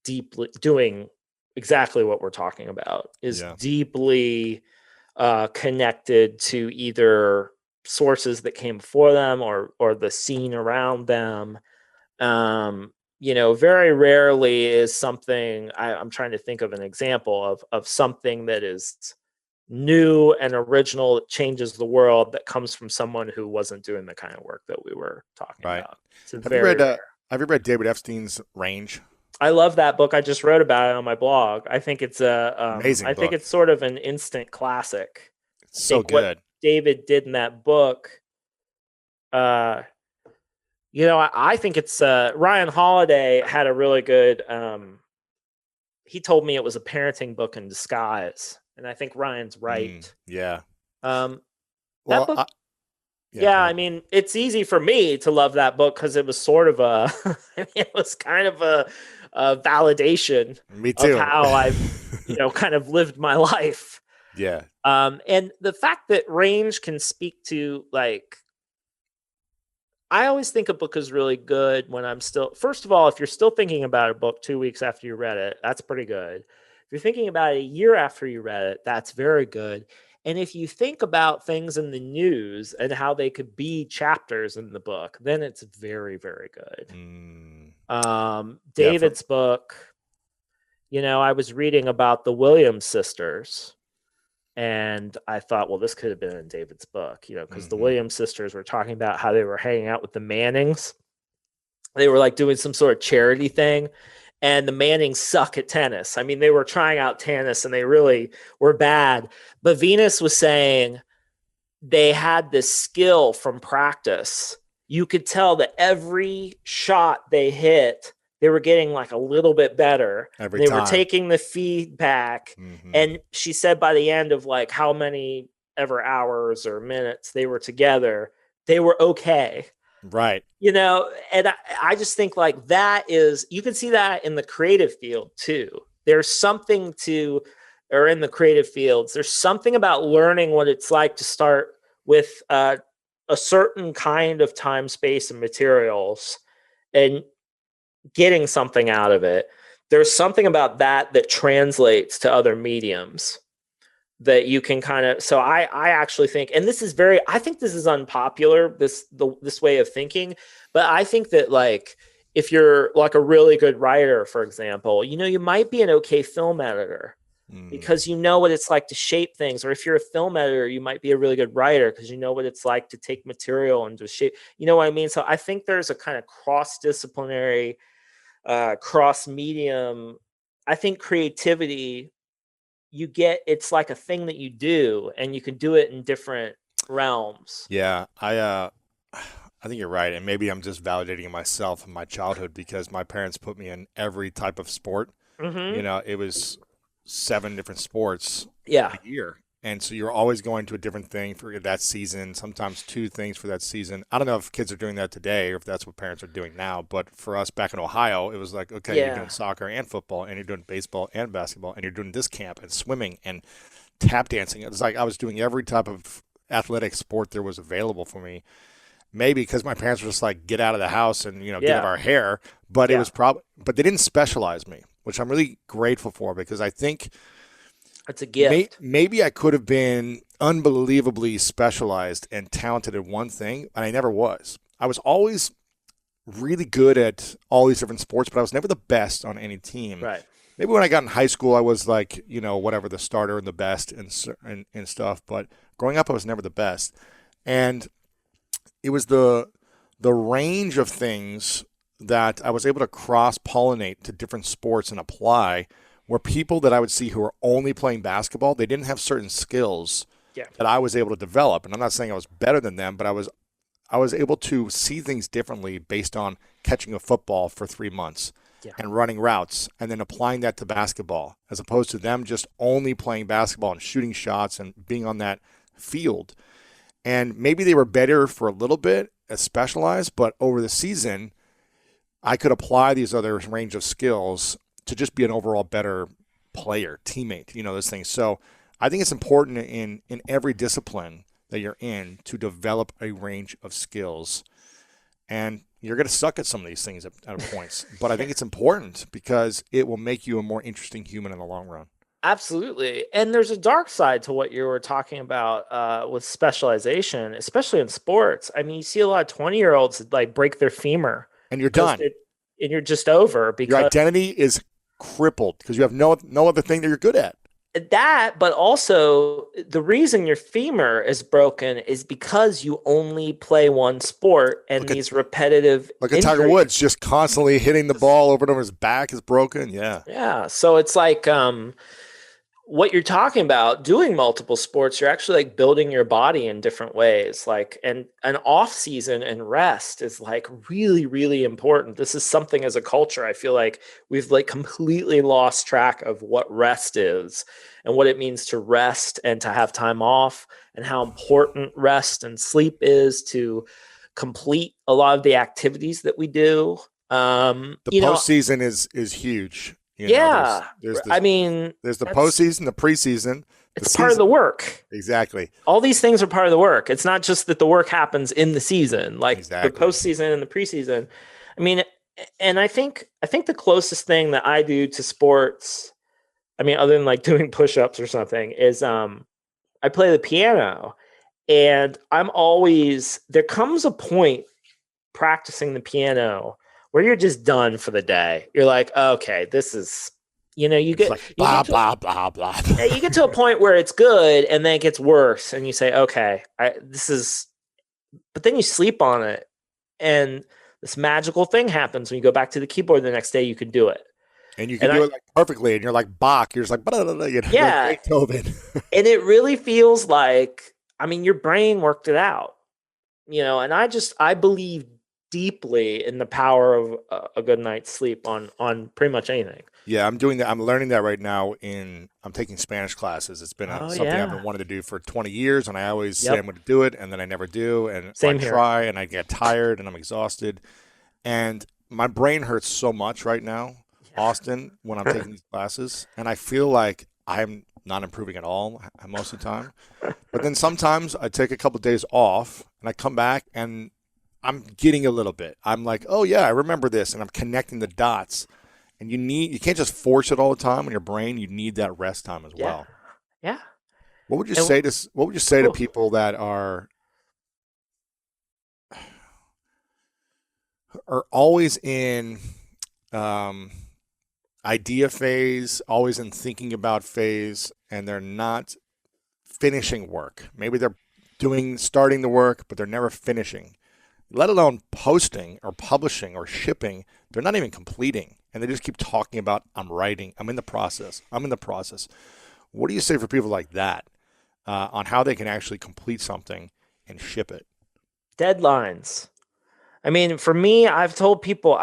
[SPEAKER 1] deeply doing exactly what we're talking about, is deeply connected to either sources that came before them or the scene around them. Very rarely is something, I'm trying to think of an example of something that is new and original that changes the world that comes from someone who wasn't doing the kind of work that we were talking about.
[SPEAKER 4] Have you read David Epstein's Range?
[SPEAKER 1] I love that book. I just wrote about it on my blog. I think it's
[SPEAKER 4] amazing book.
[SPEAKER 1] I think it's sort of an instant classic.
[SPEAKER 4] It's so good.
[SPEAKER 1] What David did in that book, I think it's Ryan Holiday had a really good, he told me it was a parenting book in disguise. And I think Ryan's right.
[SPEAKER 4] Yeah.
[SPEAKER 1] That book, I mean, it's easy for me to love that book because it was sort of it was kind of a validation
[SPEAKER 4] me too.
[SPEAKER 1] of how I've, kind of lived my life.
[SPEAKER 4] Yeah.
[SPEAKER 1] And the fact that Range can speak to, like, I always think a book is really good when I'm still, first of all, if you're still thinking about a book 2 weeks after you read it, that's pretty good. If you're thinking about it a year after you read it, that's very good. And if you think about things in the news and how they could be chapters in the book, then it's very, very good. David's book, I was reading about the Williams sisters, and I thought, well, this could have been in David's book, because the Williams sisters were talking about how they were hanging out with the Mannings. They were like doing some sort of charity thing. And the Mannings suck at tennis. I mean, they were trying out tennis and they really were bad. But Venus was saying they had this skill from practice. You could tell that every shot they hit, they were getting like a little bit better. They were taking the feedback. And she said by the end of like how many ever hours or minutes they were together, they were okay.
[SPEAKER 4] Right.
[SPEAKER 1] And I just think like that is, you can see that in the creative field too. There's something or in the creative fields, there's something about learning what it's like to start with a certain kind of time, space, and materials and getting something out of it. There's something about that translates to other mediums that you can kind of, so I actually think, and I think this is unpopular, this way of thinking, but I think that like, if you're like a really good writer, for example, you might be an okay film editor because you know what it's like to shape things. Or if you're a film editor, you might be a really good writer because you know what it's like to take material and to shape, you know what I mean? So I think there's a kind of cross-disciplinary, cross-medium, I think creativity, it's like a thing that you do and you can do it in different realms.
[SPEAKER 4] Yeah. I think you're right. And maybe I'm just validating myself in my childhood because my parents put me in every type of sport. It was 7 different sports a year. And so you're always going to a different thing for that season, sometimes 2 things for that season. I don't know if kids are doing that today or if that's what parents are doing now. But for us back in Ohio, it was like, okay, you're doing soccer and football, and you're doing baseball and basketball, and you're doing this camp and swimming and tap dancing. It was like I was doing every type of athletic sport there was available for me. maybe because my parents were just like, get out of the house and, get
[SPEAKER 1] Yeah.
[SPEAKER 4] out of our hair. But it
[SPEAKER 1] Yeah.
[SPEAKER 4] was but they didn't specialize me, which I'm really grateful for, because I think
[SPEAKER 1] It's a gift.
[SPEAKER 4] maybe I could have been unbelievably specialized and talented at one thing, and I never was. I was always really good at all these different sports, but I was never the best on any team.
[SPEAKER 1] Right.
[SPEAKER 4] Maybe when I got in high school, I was like, whatever, the starter and the best and stuff. But growing up, I was never the best. And it was the range of things that I was able to cross-pollinate to different sports and apply, where people that I would see who were only playing basketball, they didn't have certain skills that I was able to develop. And I'm not saying I was better than them, but I was able to see things differently based on catching a football for 3 months and running routes and then applying that to basketball, as opposed to them just only playing basketball and shooting shots and being on that field. And maybe they were better for a little bit as specialized, but over the season, I could apply these other range of skills to just be an overall better player, teammate, those things. So I think it's important in every discipline that you're in to develop a range of skills. And you're going to suck at some of these things at points. But I think it's important because it will make you a more interesting human in the long run.
[SPEAKER 1] Absolutely. And there's a dark side to what you were talking about with specialization, especially in sports. I mean, you see a lot of 20-year-olds like break their femur.
[SPEAKER 4] And you're done.
[SPEAKER 1] And you're just over because
[SPEAKER 4] your identity is crippled because you have no other thing that you're good at.
[SPEAKER 1] That, but also the reason your femur is broken is because you only play one sport and these repetitive
[SPEAKER 4] Look at Tiger Woods just constantly hitting the ball over and over. His back is broken. Yeah.
[SPEAKER 1] Yeah. So it's like what you're talking about, doing multiple sports, you're actually like building your body in different ways. Like, and an off season and rest is like really, really important. This is something as a culture, I feel like we've like completely lost track of what rest is and what it means to rest and to have time off, and how important rest and sleep is to complete a lot of the activities that we do.
[SPEAKER 4] The postseason is huge. There's the postseason, the preseason.
[SPEAKER 1] It's part of the work.
[SPEAKER 4] Exactly.
[SPEAKER 1] All these things are part of the work. It's not just that the work happens in the season, like the postseason and the preseason. I mean, and I think the closest thing that I do to sports, I mean, other than like doing push-ups or something, is I play the piano, and there comes a point practicing the piano where you're just done for the day. You're like, okay, this is, you get
[SPEAKER 4] like blah, blah, blah, blah.
[SPEAKER 1] You get to a point where it's good, and then it gets worse, and you say, okay, but then you sleep on it, and this magical thing happens when you go back to the keyboard the next day. You can do it.
[SPEAKER 4] And you can do it like perfectly, and you're like Bach. You're just like, blah, blah, blah,
[SPEAKER 1] yeah.
[SPEAKER 4] Like Beethoven.
[SPEAKER 1] And it really feels like, I mean, your brain worked it out, and I believe deeply in the power of a good night's sleep on pretty much anything.
[SPEAKER 4] Yeah, I'm doing that. I'm learning that right now. I'm taking Spanish classes. It's been something I've been wanting to do for 20 years, and I always say I'm going to do it, and then I never do, and I try, and I get tired, and I'm exhausted, and my brain hurts so much right now, Austin, when I'm taking these classes, and I feel like I'm not improving at all most of the time. But then sometimes I take a couple of days off, and I come back, and I'm getting a little bit. I'm like, oh yeah, I remember this, and I'm connecting the dots. And you can't just force it all the time in your brain. You need that rest time as well.
[SPEAKER 1] Yeah.
[SPEAKER 4] What would you say to people that are always in idea phase, always in thinking about phase, and they're not finishing work? Maybe they're starting the work, but they're never finishing. Let alone posting or publishing or shipping. They're not even completing. And they just keep talking about, I'm writing, I'm in the process. What do you say for people like that on how they can actually complete something and ship it?
[SPEAKER 1] Deadlines. I mean, for me, I've told people,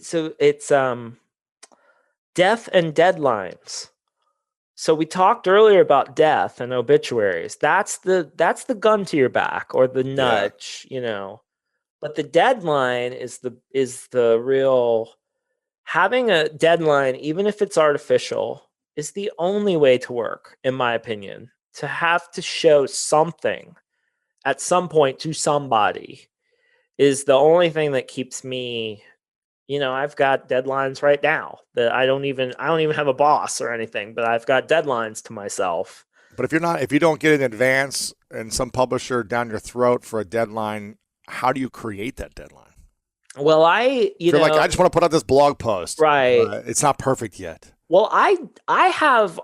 [SPEAKER 1] so it's death and deadlines. So we talked earlier about death and obituaries. That's the gun to your back, or the nudge, But the deadline is the real. Having a deadline, even if it's artificial, is the only way to work, in my opinion. To have to show something at some point to somebody is the only thing that keeps me, I've got deadlines right now that I don't even have a boss or anything, but I've got deadlines to myself.
[SPEAKER 4] But if you don't get an advance and some publisher down your throat for a deadline, how do you create that deadline?
[SPEAKER 1] Well, I
[SPEAKER 4] just want to put out this blog post.
[SPEAKER 1] Right.
[SPEAKER 4] It's not perfect yet.
[SPEAKER 1] Well, I have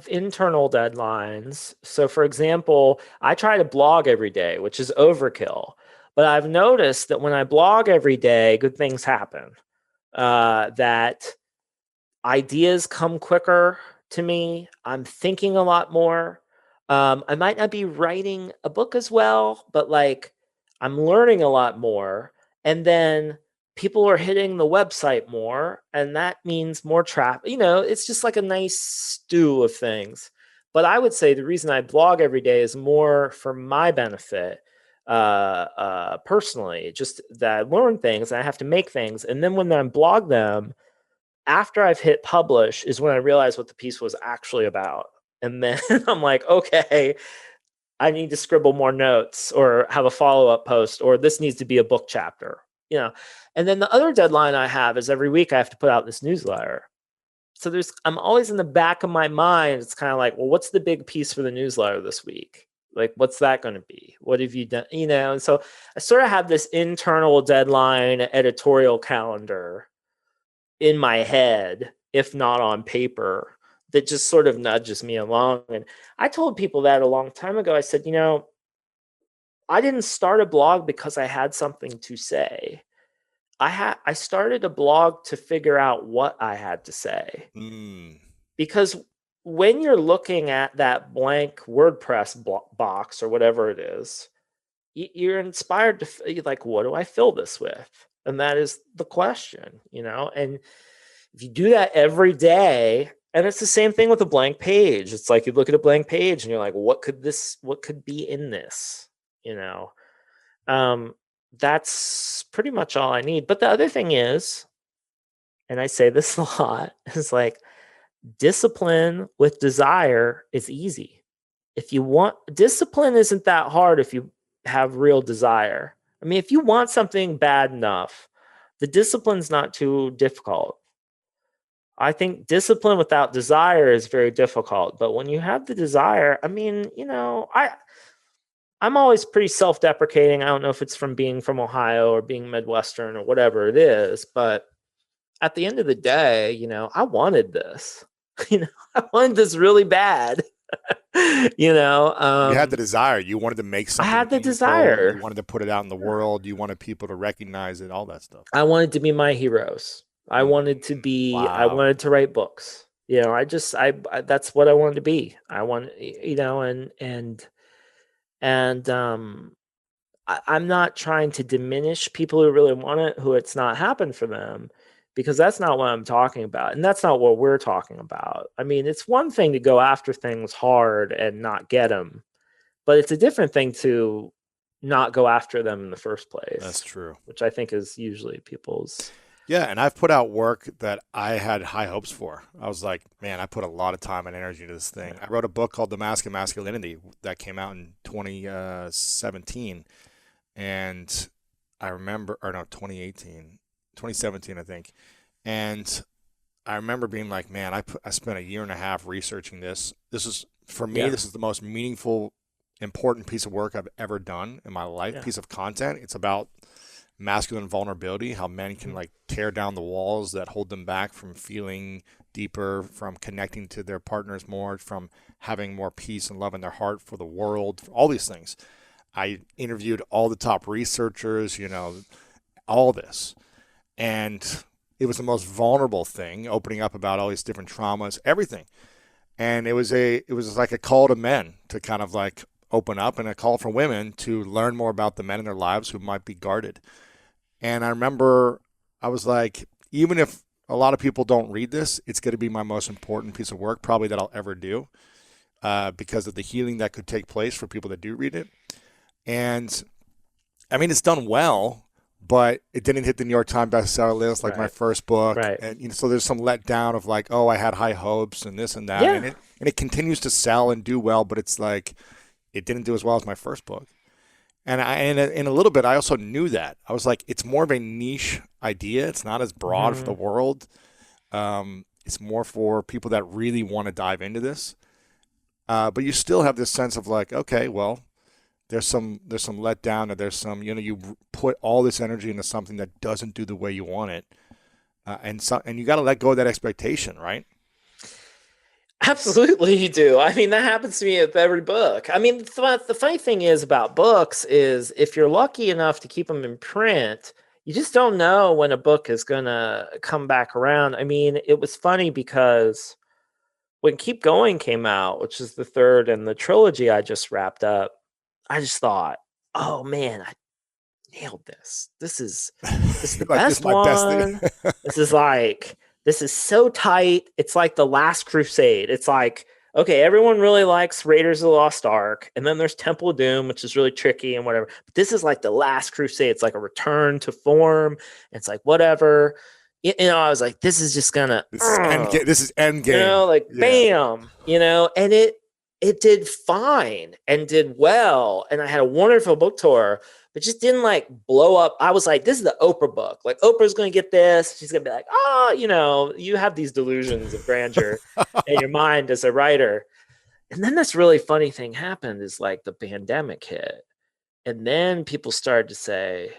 [SPEAKER 1] internal deadlines. So, for example, I try to blog every day, which is overkill. But I've noticed that when I blog every day, good things happen. That ideas come quicker to me. I'm thinking a lot more. I might not be writing a book as well, but like I'm learning a lot more. And then people are hitting the website more, and that means more traffic. It's just like a nice stew of things. But I would say the reason I blog every day is more for my benefit, personally, just that I learn things and I have to make things. And then when I blog them, after I've hit publish is when I realize what the piece was actually about. And then I'm like, okay, I need to scribble more notes or have a follow-up post, or this needs to be a book chapter, And then the other deadline I have is every week I have to put out this newsletter. So I'm always in the back of my mind. It's kind of like, well, what's the big piece for the newsletter this week? Like, what's that going to be? What have you done? And so I sort of have this internal deadline editorial calendar in my head, if not on paper, that just sort of nudges me along. And I told people that a long time ago. I said, I didn't start a blog because I had something to say. I started a blog to figure out what I had to say. Because when you're looking at that blank WordPress box or whatever it is, you're inspired to like, what do I fill this with? And that is the question, and if you do that every day, and it's the same thing with a blank page. It's like you look at a blank page and you're like, what could be in this? That's pretty much all I need. But the other thing is, and I say this a lot, is like discipline with desire is easy. If you want, discipline isn't that hard if you have real desire. I mean, if you want something bad enough, the discipline's not too difficult. I think discipline without desire is very difficult. But when you have the desire, I mean, I'm always pretty self-deprecating. I don't know if it's from being from Ohio or being Midwestern or whatever it is, but at the end of the day, I wanted this. I wanted this really bad. You
[SPEAKER 4] had the desire. You wanted to make something.
[SPEAKER 1] I had the desire.
[SPEAKER 4] You wanted to put it out in the world. You wanted people to recognize it, all that stuff.
[SPEAKER 1] I wanted to be my heroes. I wanted to be, wow. I wanted to write books. I that's what I wanted to be. I want, I'm not trying to diminish people who really want it, who it's not happened for them, because that's not what I'm talking about. And that's not what we're talking about. I mean, it's one thing to go after things hard and not get them, but it's a different thing to not go after them in the first place.
[SPEAKER 4] That's true.
[SPEAKER 1] Which I think is usually people's.
[SPEAKER 4] Yeah, and I've put out work that I had high hopes for. I was like, man, I put a lot of time and energy into this thing. I wrote a book called The Mask of Masculinity that came out in 2017. And I remember, 2017, I think. And I remember being like, man, I spent a year and a half researching this. This is, for me, This is the most meaningful, important piece of work I've ever done in my life, piece of content. It's about masculine vulnerability, how men can like tear down the walls that hold them back from feeling deeper, from connecting to their partners more, from having more peace and love in their heart for the world, all these things. I interviewed all the top researchers, all this. And it was the most vulnerable thing, opening up about all these different traumas, everything. And it was like a call to men to kind of like open up, and a call for women to learn more about the men in their lives who might be guarded. And I remember I was like, even if a lot of people don't read this, it's going to be my most important piece of work probably that I'll ever do, because of the healing that could take place for people that do read it. And I mean, it's done well, but it didn't hit the New York Times bestseller list like my first book.
[SPEAKER 1] Right.
[SPEAKER 4] And so there's some letdown of like, oh, I had high hopes and this and that.
[SPEAKER 1] Yeah.
[SPEAKER 4] And it continues to sell and do well, but it's like, it didn't do as well as my first book. And in a little bit, I also knew that. I was like, it's more of a niche idea. It's not as broad for the world. It's more for people that really want to dive into this. But you still have this sense of like, okay, well, there's some letdown, or there's some, you put all this energy into something that doesn't do the way you want it, and you got to let go of that expectation, right?
[SPEAKER 1] Absolutely, you do. I mean, that happens to me with every book. I mean, the funny thing is about books is if you're lucky enough to keep them in print, you just don't know when a book is going to come back around. I mean, it was funny because when Keep Going came out, which is the third in the trilogy I just wrapped up, I just thought, oh man, I nailed this. This is the
[SPEAKER 4] Like, this
[SPEAKER 1] best
[SPEAKER 4] is my best
[SPEAKER 1] one.
[SPEAKER 4] thing.
[SPEAKER 1] This is so tight. It's like The Last Crusade. It's like, okay, everyone really likes Raiders of the Lost Ark, and then there's Temple of Doom, which is really tricky and whatever. But this is like The Last Crusade. It's like a return to form. It's like whatever. I was like, this is just gonna.
[SPEAKER 4] This is end game.
[SPEAKER 1] Like bam. And it did fine and did well, and I had a wonderful book tour. But just didn't like blow up. I was like, this is the Oprah book. Like Oprah's going to get this. She's going to be like, you have these delusions of grandeur in your mind as a writer. And then this really funny thing happened is like the pandemic hit. And then people started to say,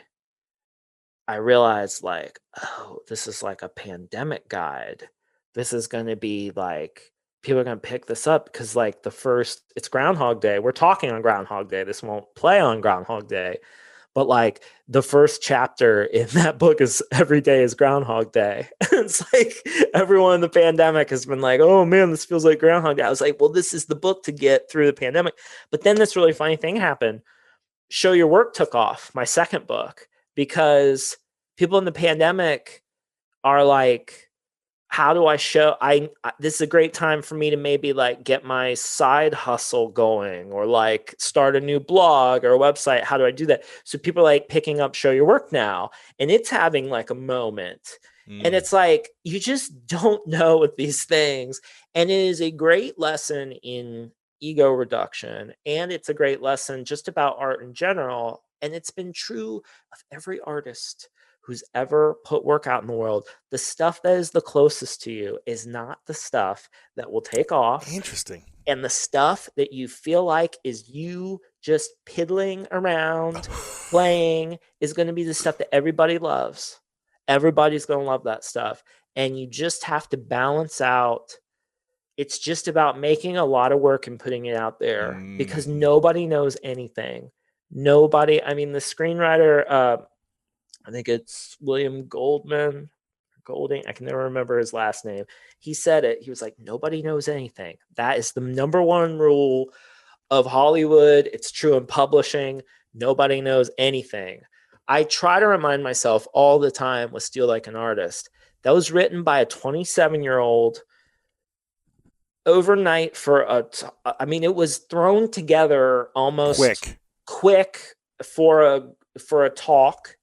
[SPEAKER 1] I realized like, oh, this is like a pandemic guide. This is going to be like, people are going to pick this up because like it's Groundhog Day. We're talking on Groundhog Day. This won't play on Groundhog Day. But like the first chapter in that book is every day is Groundhog Day. It's like everyone in the pandemic has been like, oh man, this feels like Groundhog Day. I was like, well, this is the book to get through the pandemic. But then this really funny thing happened. Show Your Work took off, my second book, because people in the pandemic are like, how do I show this is a great time for me to maybe like get my side hustle going or like start a new blog or a website. How do I do that? So people are like picking up Show Your Work now, and it's having like a moment. And it's like, you just don't know with these things. And it is a great lesson in ego reduction. And it's a great lesson just about art in general. And it's been true of every artist who's ever put work out in the world. The stuff that is the closest to you is not the stuff that will take off.
[SPEAKER 4] Interesting.
[SPEAKER 1] And the stuff that you feel like is you just piddling around, playing, is going to be the stuff that everybody loves. Everybody's going to love that stuff. And you just have to balance out. It's just about making a lot of work and putting it out there because nobody knows anything. Nobody, I mean, the screenwriter, I think it's William Golding. I can never remember his last name. He said it. He was like, nobody knows anything. That is the number one rule of Hollywood. It's true in publishing. Nobody knows anything. I try to remind myself all the time with Steal Like an Artist. That was written by a 27-year-old overnight it was thrown together almost quick for a talk.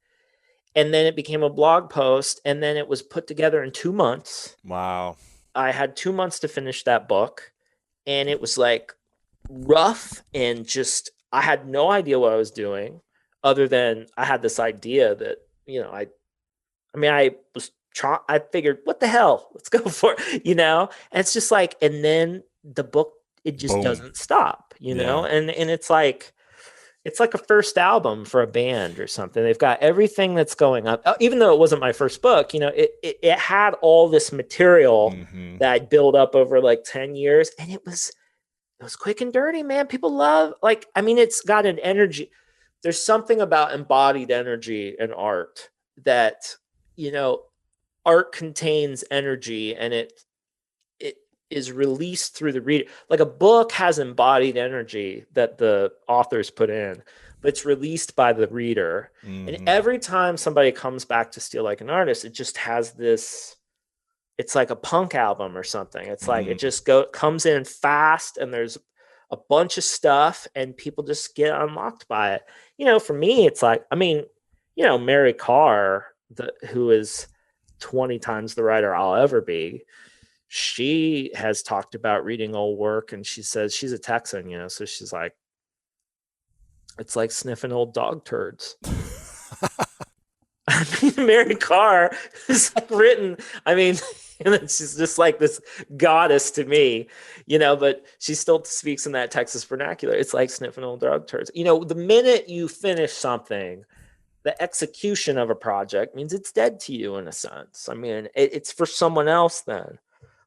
[SPEAKER 1] And then it became a blog post, and then it was put together in 2 months.
[SPEAKER 4] Wow.
[SPEAKER 1] I had 2 months to finish that book, and it was like rough and just, I had no idea what I was doing other than I had this idea that, I figured, what the hell, let's go for it, and it's just like, and then the book, it just doesn't stop, and it's like a first album for a band or something. They've got everything that's going up. Even though it wasn't my first book, it had all this material that I'd built up over like 10 years. And it was quick and dirty, man. People love, it's got an energy. There's something about embodied energy in art that, art contains energy, and it is released through the reader. Like a book has embodied energy that the authors put in, but it's released by the reader. And every time somebody comes back to Steal Like an Artist, it just has this, it's like a punk album or something. It's like, it just comes in fast, and there's a bunch of stuff, and people just get unlocked by it. For me, it's like, Mary Carr, who is 20 times the writer I'll ever be, she has talked about reading old work, and she says she's a Texan, so she's like, It's like sniffing old dog turds. I mean, Mary Carr is like written. I mean, she's just like this goddess to me, but she still speaks in that Texas vernacular. It's like sniffing old dog turds. The minute you finish something, the execution of a project means it's dead to you in a sense. I mean, it's for someone else then.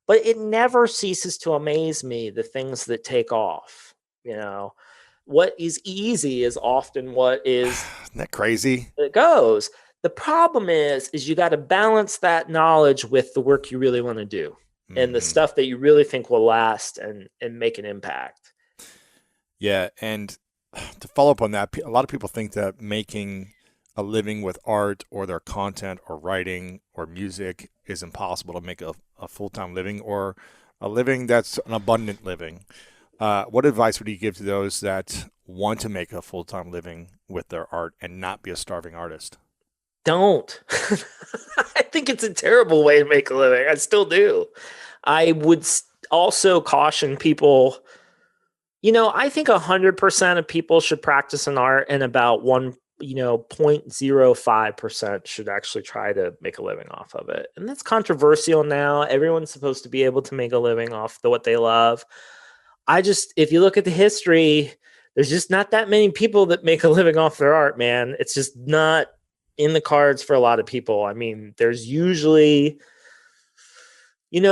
[SPEAKER 1] But it never ceases to amaze me, the things that take off. What is easy is often what is.
[SPEAKER 4] Isn't that crazy?
[SPEAKER 1] It goes. The problem is you got to balance that knowledge with the work you really want to do and the stuff that you really think will last and make an impact.
[SPEAKER 4] Yeah. And to follow up on that, a lot of people think that making a living with art or their content or writing or music is impossible to make a full-time living or a living that's an abundant living. What advice would you give to those that want to make a full-time living with their art and not be a starving artist?
[SPEAKER 1] Don't. I think it's a terrible way to make a living. I still do. I would also caution people, I think 100% of people should practice an art and about 0.05% should actually try to make a living off of it. And that's controversial now. Everyone's supposed to be able to make a living off what they love. If you look at the history, there's just not that many people that make a living off their art, man. It's just not in the cards for a lot of people. I mean, there's usually my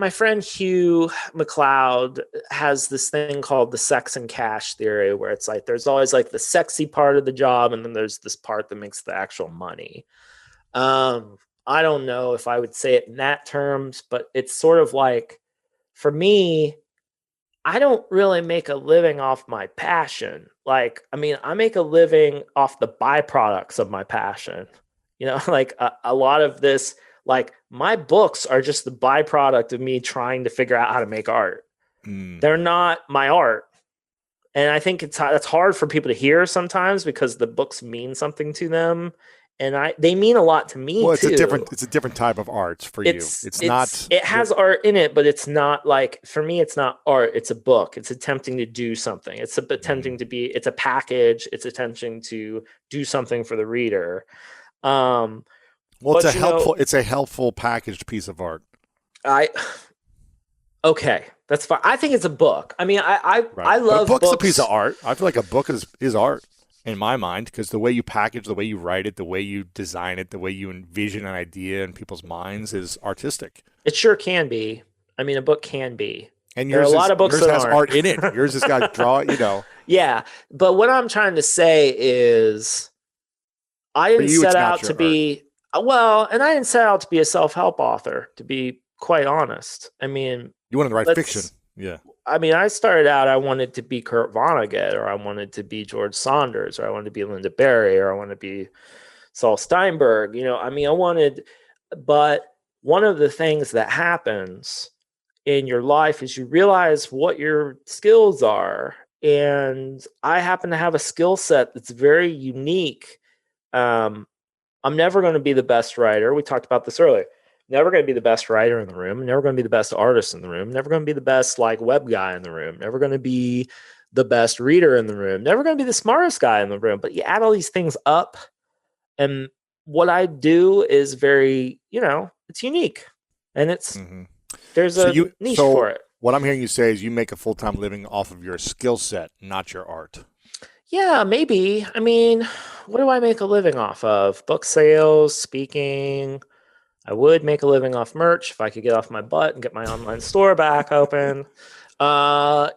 [SPEAKER 1] friend Hugh McLeod has this thing called the sex and cash theory, where it's like there's always like the sexy part of the job and then there's this part that makes the actual money. I don't know if I would say it in that terms, but it's sort of like, for me, I don't really make a living off my passion. I make a living off the byproducts of my passion. Like a lot of this, like my books are just the byproduct of me trying to figure out how to make art. They're not my art. And I think that's hard for people to hear sometimes because the books mean something to them. And they mean a lot to me,
[SPEAKER 4] well,
[SPEAKER 1] too.
[SPEAKER 4] It's a different type of art for you.
[SPEAKER 1] It has art in it, but it's not like, for me, it's not art. It's a book. It's attempting to do something. It's a package. It's attempting to do something for the reader.
[SPEAKER 4] Well, it's a helpful packaged piece of art.
[SPEAKER 1] Okay, that's fine. I think it's a book. I mean, I love
[SPEAKER 4] books.
[SPEAKER 1] Books.
[SPEAKER 4] A piece of art. I feel like a book is art in my mind, because the way you package, the way you write it, the way you design it, the way you envision an idea in people's minds is artistic.
[SPEAKER 1] It sure can be. I mean, a book can be.
[SPEAKER 4] And
[SPEAKER 1] there are a lot of books that
[SPEAKER 4] has art in it. Yours has got draw,
[SPEAKER 1] Yeah, but what I'm trying to say is, I didn't set out to be and I didn't set out to be a self-help author, to be quite honest. I mean,
[SPEAKER 4] you wanted to write fiction. Yeah.
[SPEAKER 1] I mean, I started out, I wanted to be Kurt Vonnegut, or I wanted to be George Saunders, or I wanted to be Linda Berry, or I wanted to be Saul Steinberg. But one of the things that happens in your life is you realize what your skills are. And I happen to have a skill set that's very unique. I'm never going to be the best writer. We talked about this earlier. Never going to be the best writer in the room. Never going to be the best artist in the room. Never going to be the best web guy in the room. Never going to be the best reader in the room. Never going to be the smartest guy in the room. But you add all these things up, and what I do is very, it's unique, and there's a niche for it.
[SPEAKER 4] What I'm hearing you say is you make a full-time living off of your skill set, not your art.
[SPEAKER 1] Yeah, maybe. I mean, what do I make a living off of? Book sales, speaking. I would make a living off merch if I could get off my butt and get my online store back open. But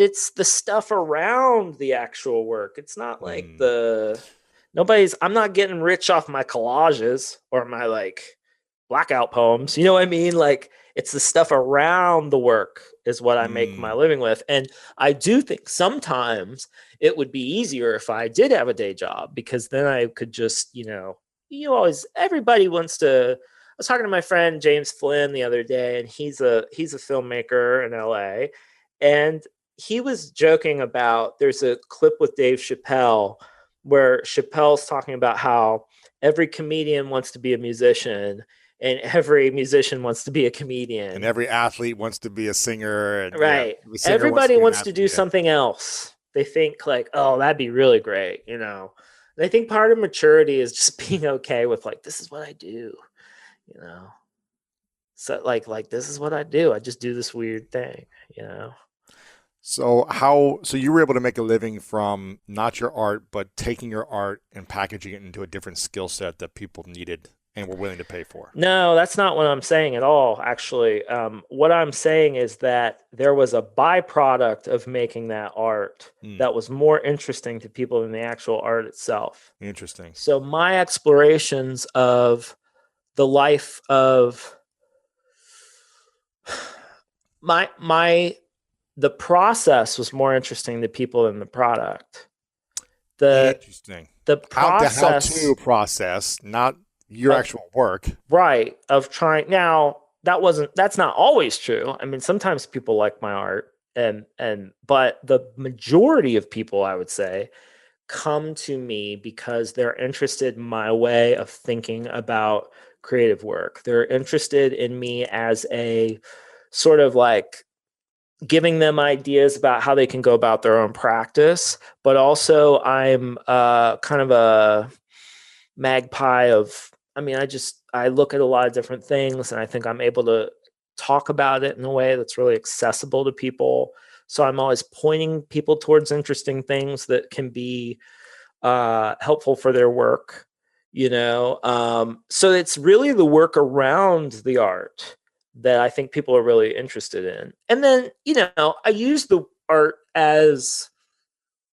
[SPEAKER 1] it's the stuff around the actual work. It's not like I'm not getting rich off my collages or my blackout poems. You know what I mean? It's the stuff around the work is what I make my living with. And I do think sometimes it would be easier if I did have a day job, because then I could just, everybody wants to. I was talking to my friend James Flynn the other day, and he's a filmmaker in LA, and he was joking about, there's a clip with Dave Chappelle where Chappelle's talking about how every comedian wants to be a musician, and every musician wants to be a comedian.
[SPEAKER 4] And every athlete wants to be a singer. And,
[SPEAKER 1] right.
[SPEAKER 4] every singer
[SPEAKER 1] Everybody wants to
[SPEAKER 4] be an
[SPEAKER 1] do
[SPEAKER 4] athlete.
[SPEAKER 1] something else. They think like, oh, that'd be really great, And I think part of maturity is just being okay with like, this is what I do, So like this is what I do. I just do this weird thing,
[SPEAKER 4] So you were able to make a living from not your art, but taking your art and packaging it into a different skill set that people needed and were willing to pay for.
[SPEAKER 1] No, that's not what I'm saying at all, actually. What I'm saying is that there was a byproduct of making that art that was more interesting to people than the actual art itself.
[SPEAKER 4] Interesting.
[SPEAKER 1] So my explorations of the life of the process was more interesting to people than the product.
[SPEAKER 4] Interesting.
[SPEAKER 1] The process,
[SPEAKER 4] how to process, not your actual work,
[SPEAKER 1] right? Of trying. Now that's not always true. I mean, sometimes people like my art, but the majority of people, I would say, come to me because they're interested in my way of thinking about creative work. They're interested in me as a sort of like giving them ideas about how they can go about their own practice, but also I'm kind of a magpie of, I look at a lot of different things and I think I'm able to talk about it in a way that's really accessible to people. So I'm always pointing people towards interesting things that can be helpful for their work, So it's really the work around the art that I think people are really interested in. And then, I use the art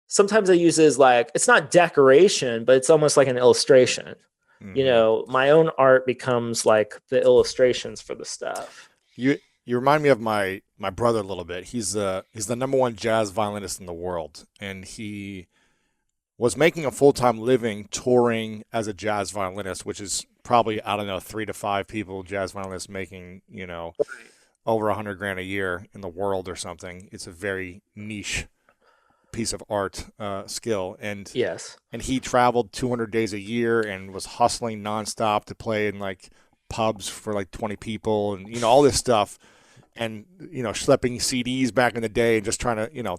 [SPEAKER 1] sometimes I use it as like, it's not decoration, but it's almost like an illustration. Mm-hmm. My own art becomes like the illustrations for the stuff.
[SPEAKER 4] You remind me of my brother a little bit. He's the number one jazz violinist in the world, and he was making a full-time living touring as a jazz violinist, which is probably, 3 to 5 people, jazz violinists making, over $100,000 a year in the world or something. It's a very niche piece of art skill. And
[SPEAKER 1] yes.
[SPEAKER 4] And he traveled 200 days a year and was hustling nonstop to play in like pubs for like 20 people and, all this stuff. And, schlepping CDs back in the day and just trying to,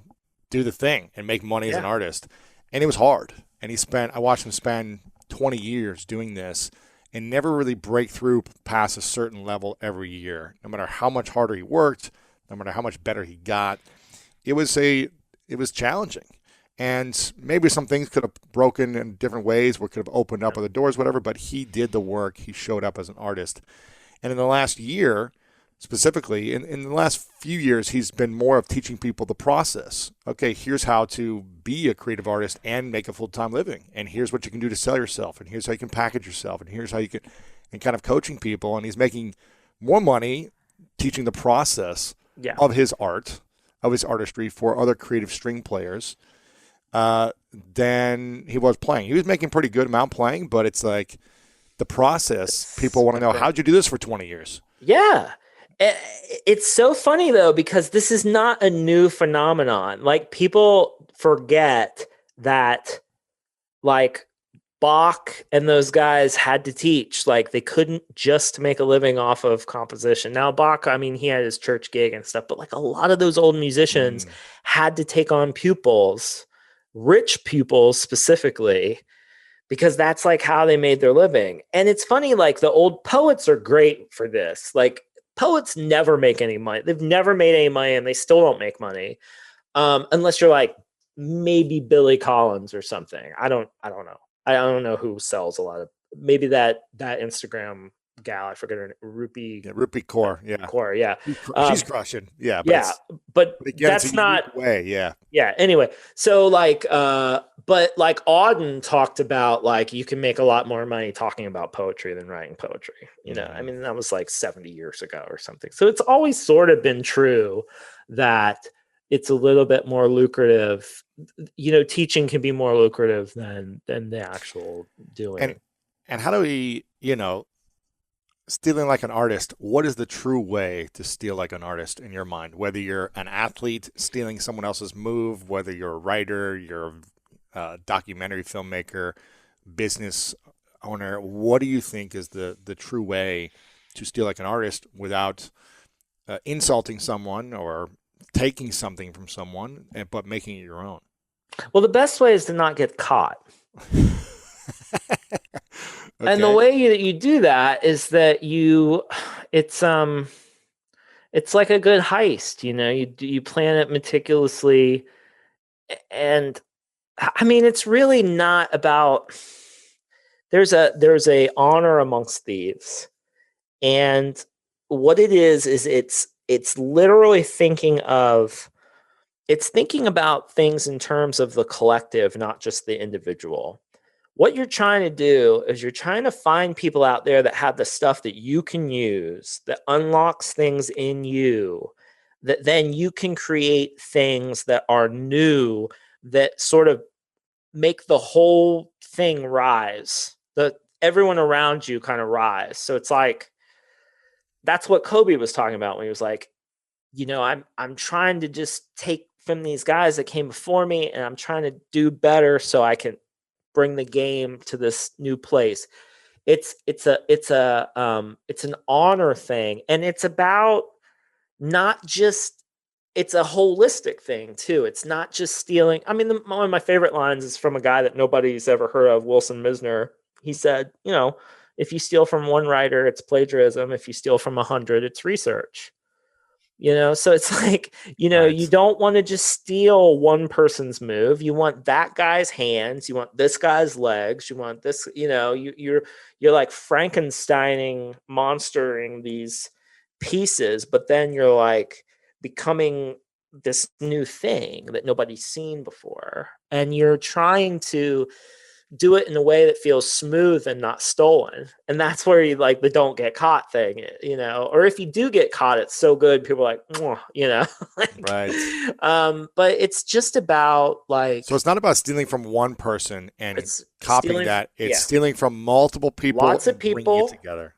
[SPEAKER 4] do the thing and make money as an artist. And it was hard. And I watched him spend 20 years doing this and never really break through past a certain level every year. No matter how much harder he worked, no matter how much better he got, it was challenging. And maybe some things could have broken in different ways, or could have opened up other doors, whatever, but he did the work. He showed up as an artist. And in the last year, specifically, in the last few years, he's been more of teaching people the process. Okay, here's how to be a creative artist and make a full-time living. And here's what you can do to sell yourself. And here's how you can package yourself. And here's how you can, and kind of coaching people. And he's making more money teaching the process of his art, of his artistry for other creative string players than he was playing. He was making pretty good amount playing, but it's like the process. People want to know, how'd you do this for 20 years?
[SPEAKER 1] Yeah. It's so funny, though, because this is not a new phenomenon. Like, people forget that, like, Bach and those guys had to teach. Like, they couldn't just make a living off of composition. Now, Bach, he had his church gig and stuff, but, like, a lot of those old musicians had to take on pupils, rich pupils specifically, because that's, like, how they made their living. And it's funny, like, the old poets are great for this. Like, poets never make any money. They've never made any money, and they still don't make money, unless you're like maybe Billy Collins or something. I don't know. I don't know who sells a lot of. Maybe that Instagram gal, I forget her name, Rupi
[SPEAKER 4] Kaur. Yeah,
[SPEAKER 1] Kaur. Yeah,
[SPEAKER 4] she's crushing. Yeah,
[SPEAKER 1] but
[SPEAKER 4] again,
[SPEAKER 1] that's not
[SPEAKER 4] way. Yeah.
[SPEAKER 1] Yeah. Anyway, so like, but like Auden talked about, like, you can make a lot more money talking about poetry than writing poetry. That was like 70 years ago or something. So it's always sort of been true that it's a little bit more lucrative. Teaching can be more lucrative than the actual doing.
[SPEAKER 4] And how do we, stealing like an artist, what is the true way to steal like an artist in your mind? Whether you're an athlete stealing someone else's move, whether you're a writer, you're a documentary filmmaker, business owner, what do you think is the true way to steal like an artist without insulting someone or taking something from someone, but making it your own?
[SPEAKER 1] Well, the best way is to not get caught. And the
[SPEAKER 4] Okay.
[SPEAKER 1] way that you do that is that it's like a good heist, you plan it meticulously. And I mean, it's really not about, there's a honor amongst thieves. And what it is it's literally thinking about things in terms of the collective, not just the individual. What you're trying to do is you're trying to find people out there that have the stuff that you can use, that unlocks things in you, that then you can create things that are new, that sort of make the whole thing rise, that everyone around you kind of rise. So it's like, that's what Kobe was talking about when he was like, I'm trying to just take from these guys that came before me, and I'm trying to do better so I can bring the game to this new place. It's an honor thing, and it's about not just, it's a holistic thing too. It's not just stealing. I mean, one of my favorite lines is from a guy that nobody's ever heard of, Wilson Misner. He said, if you steal from one writer, it's plagiarism. If you steal from 100, it's research. So it's like,
[SPEAKER 4] Right.
[SPEAKER 1] you don't want to just steal one person's move. You want that guy's hands. You want this guy's legs. You want this, you're like Frankensteining, monstering these pieces, but then you're like becoming this new thing that nobody's seen before. And you're trying to do it in a way that feels smooth and not stolen. And that's where you like the don't get caught thing, or if you do get caught, it's so good. People are like,
[SPEAKER 4] Right.
[SPEAKER 1] But it's just about like,
[SPEAKER 4] So it's not about stealing from one person and
[SPEAKER 1] it's
[SPEAKER 4] copying that. It's stealing from multiple people.
[SPEAKER 1] Lots of
[SPEAKER 4] and bringing
[SPEAKER 1] people
[SPEAKER 4] it together,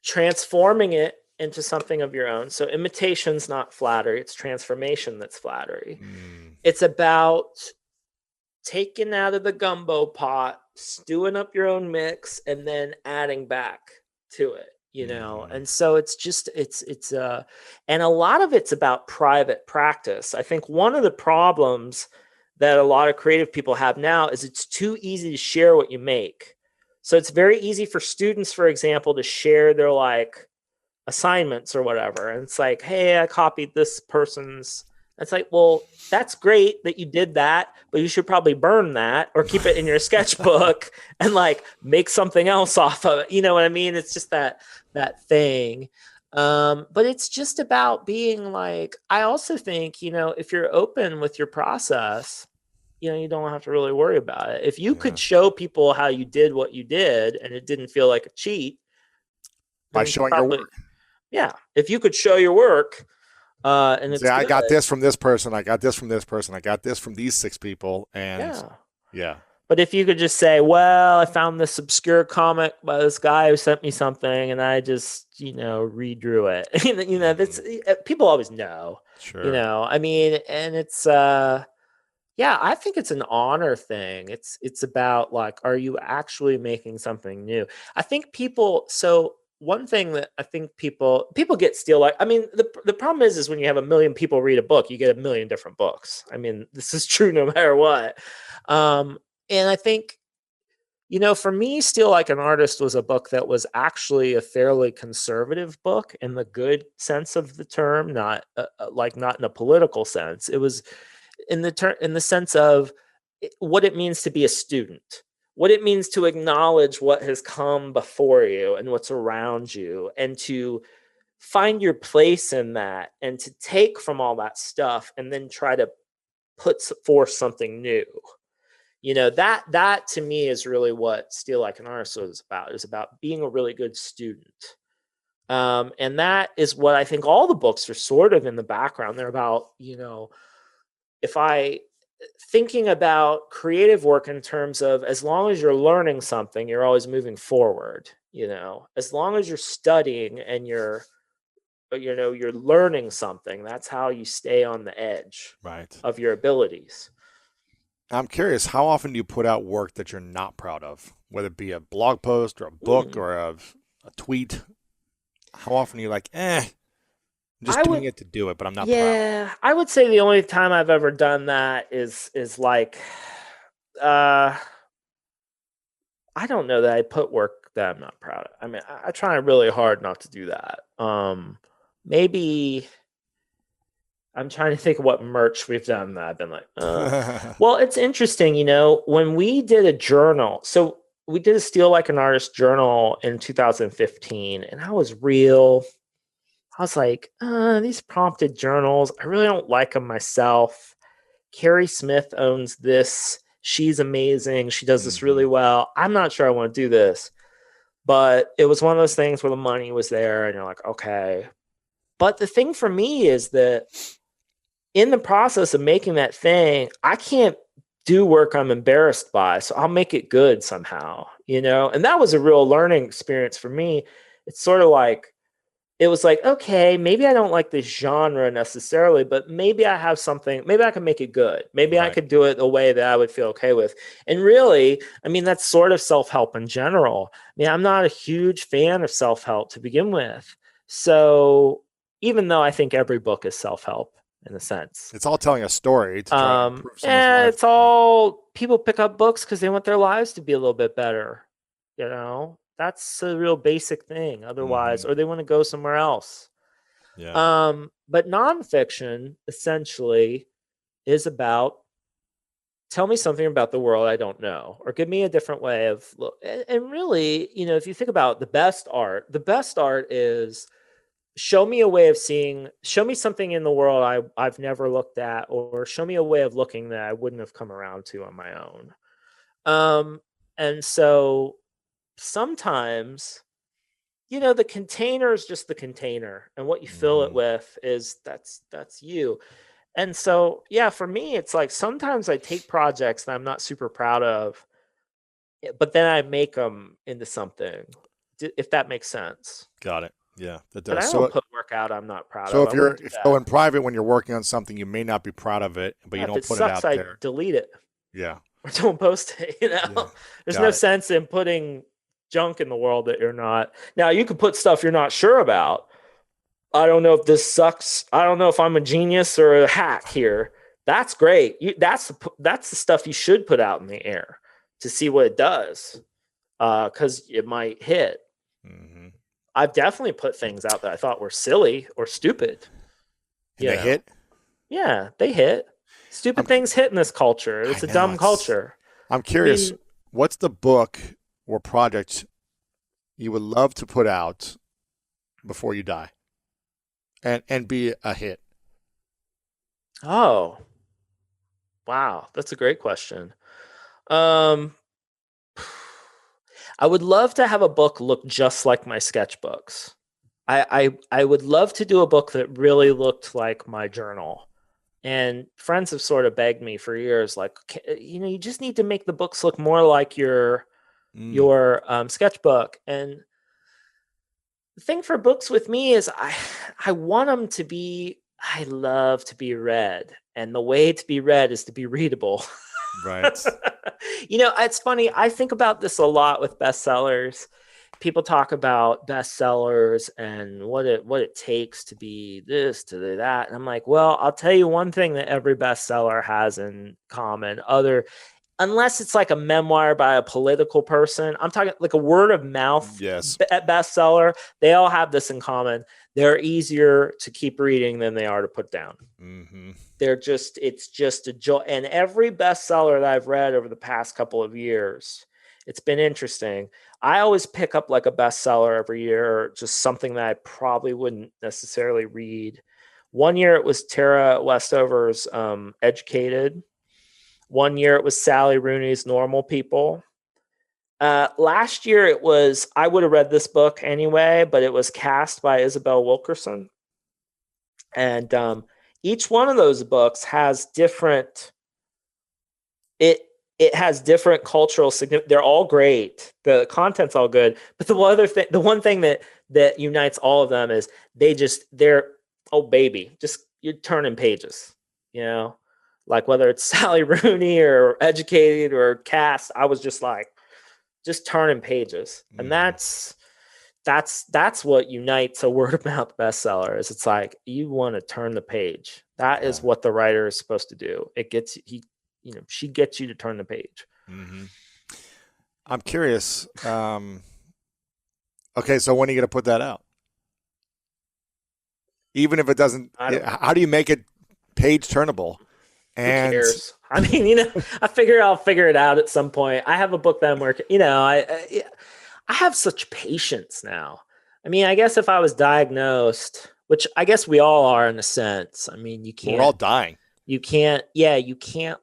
[SPEAKER 1] transforming it into something of your own. So imitation's not flattery. It's transformation that's flattery. It's about taking out of the gumbo pot, stewing up your own mix, and then adding back to it, And so it's just, and a lot of it's about private practice. I think one of the problems that a lot of creative people have now is it's too easy to share what you make. So it's very easy for students, for example, to share their like assignments or whatever. And it's like, hey, I copied this person's. It's like, well, that's great that you did that, but you should probably burn that or keep it in your sketchbook and like make something else off of it. You know what I mean? It's just that thing. But it's just about being like, I also think, if you're open with your process, you don't have to really worry about it. If you could show people how you did what you did and it didn't feel like a cheat.
[SPEAKER 4] By showing your work.
[SPEAKER 1] Yeah. If you could show your work, and it's
[SPEAKER 4] I got this from this person. I got this from this person. I got this from these 6 people. And yeah.
[SPEAKER 1] But if you could just say, well, I found this obscure comic by this guy who sent me something and I just, redrew it. That's people always know.
[SPEAKER 4] Sure.
[SPEAKER 1] I mean, and it's I think it's an honor thing. It's about like, are you actually making something new? I think one thing that I think people get like, I mean, the problem is when you have 1 million people read a book, you get 1 million different books. I mean, this is true no matter what. And I think, for me, Steal Like an Artist was a book that was actually a fairly conservative book in the good sense of the term, not not in a political sense. It was in the sense of what it means to be a student. What it means to acknowledge what has come before you and what's around you, and to find your place in that, and to take from all that stuff and then try to put forth something new. That to me is really what Steal Like an Artist is about. It's about being a really good student. And that is what I think all the books are sort of in the background. They're about, thinking about creative work in terms of, as long as you're learning something, you're always moving forward. As long as you're studying and you're learning something, that's how you stay on the edge of your abilities.
[SPEAKER 4] I'm curious, how often do you put out work that you're not proud of, whether it be a blog post or a book or a tweet? how often are you like, I'm just
[SPEAKER 1] I
[SPEAKER 4] doing
[SPEAKER 1] would,
[SPEAKER 4] it to do it, but I'm not proud?
[SPEAKER 1] yeah, I would say the only time I've ever done that is like, uh, I don't know that I put work that I'm not proud of. I mean, I try really hard not to do that. Maybe I'm trying to think of what merch we've done that I've been like, well, it's interesting, when we did a journal, so we did a Steal Like an Artist journal in 2015, and I was like, these prompted journals, I really don't like them myself. Carrie Smith owns this. She's amazing. She does this really well. I'm not sure I want to do this. But it was one of those things where the money was there and you're like, okay. But the thing for me is that in the process of making that thing, I can't do work I'm embarrassed by. So I'll make it good somehow, And that was a real learning experience for me. It's sort of like, it was like, okay, maybe I don't like this genre necessarily, but maybe I have something, maybe I can make it good. Maybe I could do it a way that I would feel okay with. And really, I mean, that's sort of self-help in general. I mean, I'm not a huge fan of self-help to begin with. So even though I think every book is self-help in a sense.
[SPEAKER 4] It's all telling a story to try to improve someone's life.
[SPEAKER 1] It's all, people pick up books because they want their lives to be a little bit better, That's a real basic thing. Otherwise, or they want to go somewhere else.
[SPEAKER 4] Yeah.
[SPEAKER 1] But nonfiction essentially is about, tell me something about the world I don't know, or give me a different way of look. And really, if you think about the best art is show me a way of seeing, show me something in the world I've never looked at, or show me a way of looking that I wouldn't have come around to on my own. And so sometimes, the container is just the container, and what you fill it with is that's you. And so, yeah, for me, it's like sometimes I take projects that I'm not super proud of, but then I make them into something, if that makes sense.
[SPEAKER 4] Got it. Yeah, that
[SPEAKER 1] But I
[SPEAKER 4] does.
[SPEAKER 1] don't put work out I'm not proud
[SPEAKER 4] So
[SPEAKER 1] of.
[SPEAKER 4] if in private when you're working on something, you may not be proud of it, but you don't put it out
[SPEAKER 1] I
[SPEAKER 4] there.
[SPEAKER 1] delete it.
[SPEAKER 4] Yeah.
[SPEAKER 1] Or don't post it.
[SPEAKER 4] Yeah.
[SPEAKER 1] There's
[SPEAKER 4] Got
[SPEAKER 1] no
[SPEAKER 4] it.
[SPEAKER 1] sense in putting junk in the world that you're not. Now you can put stuff you're not sure about. I don't know if this sucks. I don't know if I'm a genius or a hack here. That's great. That's the stuff you should put out in the air to see what it does, because it might hit. I've definitely put things out that I thought were silly or stupid.
[SPEAKER 4] And they hit?
[SPEAKER 1] Yeah, they hit. Stupid things hit in this culture. It's a dumb culture.
[SPEAKER 4] I'm curious, what's the book or project you would love to put out before you die and be a hit?
[SPEAKER 1] Oh, wow. That's a great question. I would love to have a book look just like my sketchbooks. I would love to do a book that really looked like my journal. And friends have sort of begged me for years, like, you just need to make the books look more like your sketchbook. And the thing for books with me is I want them to be, I love to be read. And the way to be read is to be readable.
[SPEAKER 4] Right.
[SPEAKER 1] It's funny. I think about this a lot with bestsellers. People talk about bestsellers and what it takes to be this, to be that. And I'm like, well, I'll tell you one thing that every bestseller has in common, unless it's like a memoir by a political person. I'm talking like a word of mouth bestseller. They all have this in common. They're easier to keep reading than they are to put down. It's just a joy. And every bestseller that I've read over the past couple of years, it's been interesting. I always pick up like a bestseller every year, just something that I probably wouldn't necessarily read. One year it was Tara Westover's Educated. One year it was Sally Rooney's Normal People. Last year it was, I would have read this book anyway, but it was Cast by Isabel Wilkerson. And each one of those books has different, it has different cultural significance. They're all great. The content's all good. But the one thing that unites all of them is they're, oh baby, just you're turning pages, like whether it's Sally Rooney or Educated or Cast, I was just like, just turning pages. And that's that's what unites a word of mouth bestseller. Is it's like you want to turn the page. That is what the writer is supposed to do. She gets you to turn the page.
[SPEAKER 4] Mm-hmm. I'm curious. Okay, so when are you going to put that out? Even if it doesn't, how do you make it page turnable? And
[SPEAKER 1] who cares? I mean, I figure I'll figure it out at some point. I have a book that I'm working. I have such patience now. I mean, I guess if I was diagnosed, which I guess we all are in a sense. I mean,
[SPEAKER 4] we're all dying.
[SPEAKER 1] You can't you can't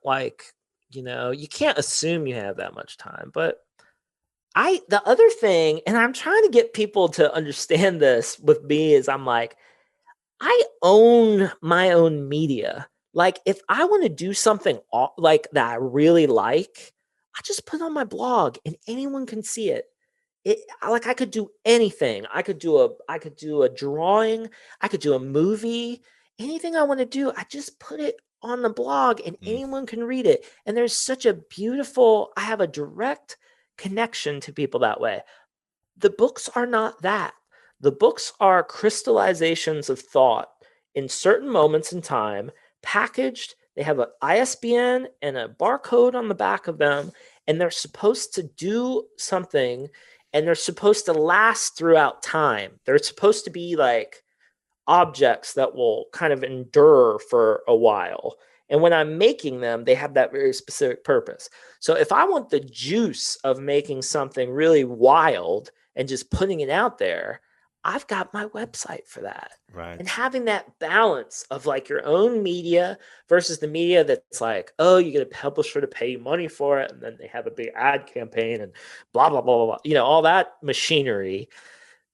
[SPEAKER 1] you can't assume you have that much time. But the other thing, and I'm trying to get people to understand this with me, is I'm like, I own my own media. Like, if I want to do something like that I really like, I just put it on my blog and anyone can see it. I could do anything. I could do a drawing. I could do a movie. Anything I want to do, I just put it on the blog and anyone can read it. And there's such a I have a direct connection to people that way. The books are not that. The books are crystallizations of thought in certain moments in time, packaged. They have an ISBN and a barcode on the back of them, and they're supposed to do something, and they're supposed to last throughout time. They're supposed to be like objects that will kind of endure for a while. And when I'm making them, they have that very specific purpose. So if I want the juice of making something really wild and just putting it out there, I've got my website for that.
[SPEAKER 4] Right.
[SPEAKER 1] And having that balance of like your own media versus the media that's like, oh, you get a publisher to pay you money for it, and then they have a big ad campaign and blah, blah, blah, blah, blah. All that machinery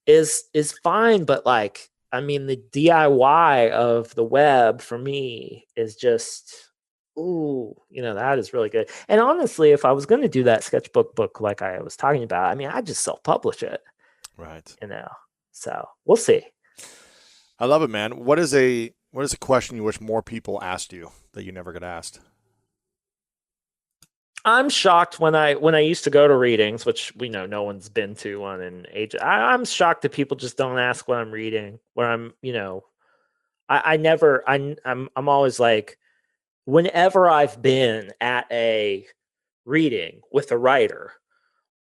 [SPEAKER 1] is fine. But like, I mean, the DIY of the web for me is just, that is really good. And honestly, if I was going to do that sketchbook book like I was talking about, I mean, I'd just self-publish it.
[SPEAKER 4] Right.
[SPEAKER 1] So we'll see.
[SPEAKER 4] I love it, man. What is a question you wish more people asked you that you never get asked?
[SPEAKER 1] I'm shocked when I used to go to readings, which we know no one's been to one in ages. I'm shocked that people just don't ask what I'm reading. Where I'm always like, whenever I've been at a reading with a writer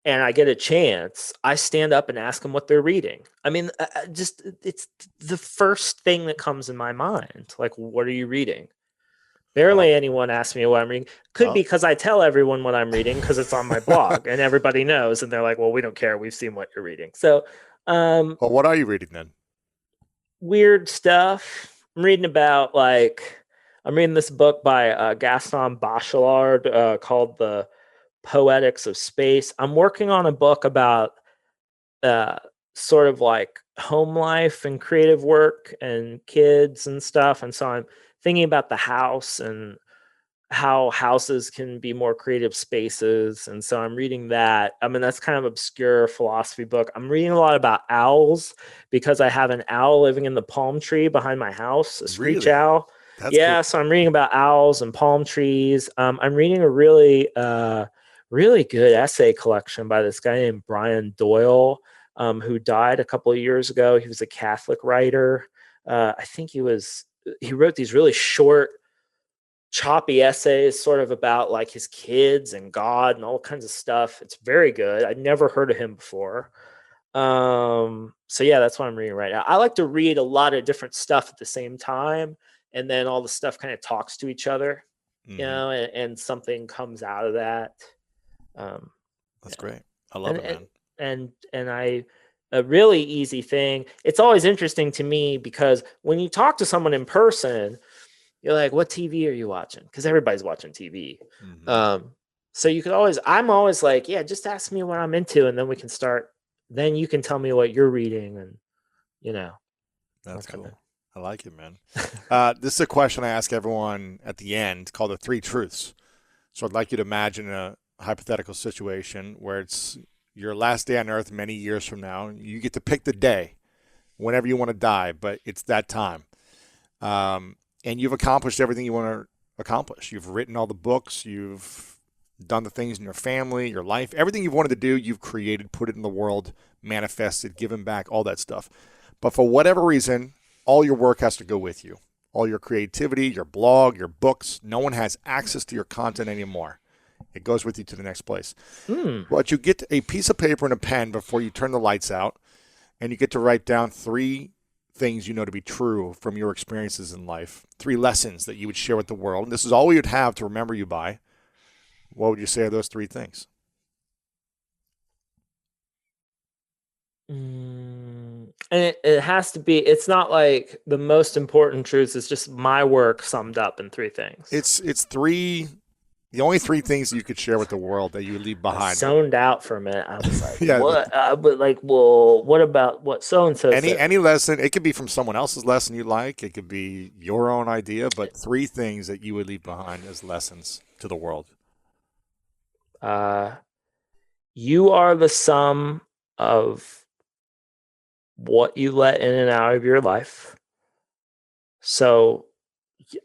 [SPEAKER 1] and I get a chance, I stand up and ask them what they're reading. I mean, it's the first thing that comes in my mind. Like, what are you reading? Barely anyone asks me what I'm reading. Could be because I tell everyone what I'm reading because it's on my blog and everybody knows. And they're like, well, we don't care. We've seen what you're reading. So,
[SPEAKER 4] well, what are you reading then?
[SPEAKER 1] Weird stuff. I'm reading this book by Gaston Bachelard called The Poetics of Space. I'm working on a book about sort of like home life and creative work and kids and stuff. And so I'm thinking about the house and how houses can be more creative spaces. And so I'm reading that. I mean, that's kind of obscure philosophy book. I'm reading a lot about owls because I have an owl living in the palm tree behind my house, a screech owl. That's cool. So I'm reading about owls and palm trees. I'm reading a really good essay collection by this guy named Brian Doyle, who died a couple of years ago. He was a Catholic writer. I think he wrote these really short, choppy essays sort of about like his kids and God and all kinds of stuff. It's very good. I'd never heard of him before. So yeah, that's what I'm reading right now. I like to read a lot of different stuff at the same time. And then all the stuff kind of talks to each other, and something comes out of that.
[SPEAKER 4] That's great. I love it,
[SPEAKER 1] man. And a really easy thing. It's always interesting to me because when you talk to someone in person, you're like, what TV are you watching? Because everybody's watching TV. So I'm always like, yeah, just ask me what I'm into. And then we can start, then you can tell me what you're reading. And,
[SPEAKER 4] that's cool. I like it, man. This is a question I ask everyone at the end called the 3 truths. So I'd like you to imagine a hypothetical situation where it's your last day on earth many years from now. You get to pick the day whenever you want to die, but it's that time. And you've accomplished everything you want to accomplish. You've written all the books. You've done the things in your family, your life, everything you've wanted to do, you've created, put it in the world, manifested, given back, all that stuff. But for whatever reason, all your work has to go with you. All your creativity, your blog, your books, no one has access to your content anymore. It goes with you to the next place. But you get a piece of paper and a pen before you turn the lights out, and you get to write down 3 things you know to be true from your experiences in life, 3 lessons that you would share with the world. And this is all you'd have to remember you by. What would you say are those 3 things?
[SPEAKER 1] And it has to be, it's not like the most important truths. It's just my work summed up in 3 things.
[SPEAKER 4] It's 3, the only 3 things you could share with the world that you would leave behind.
[SPEAKER 1] I zoned out for a minute. I was like,
[SPEAKER 4] Yeah.
[SPEAKER 1] what? But like, well, what about what so-and-so said?
[SPEAKER 4] Any lesson, it could be from someone else's lesson you like. It could be your own idea, but 3 things that you would leave behind as lessons to the world.
[SPEAKER 1] You are the sum of what you let in and out of your life. So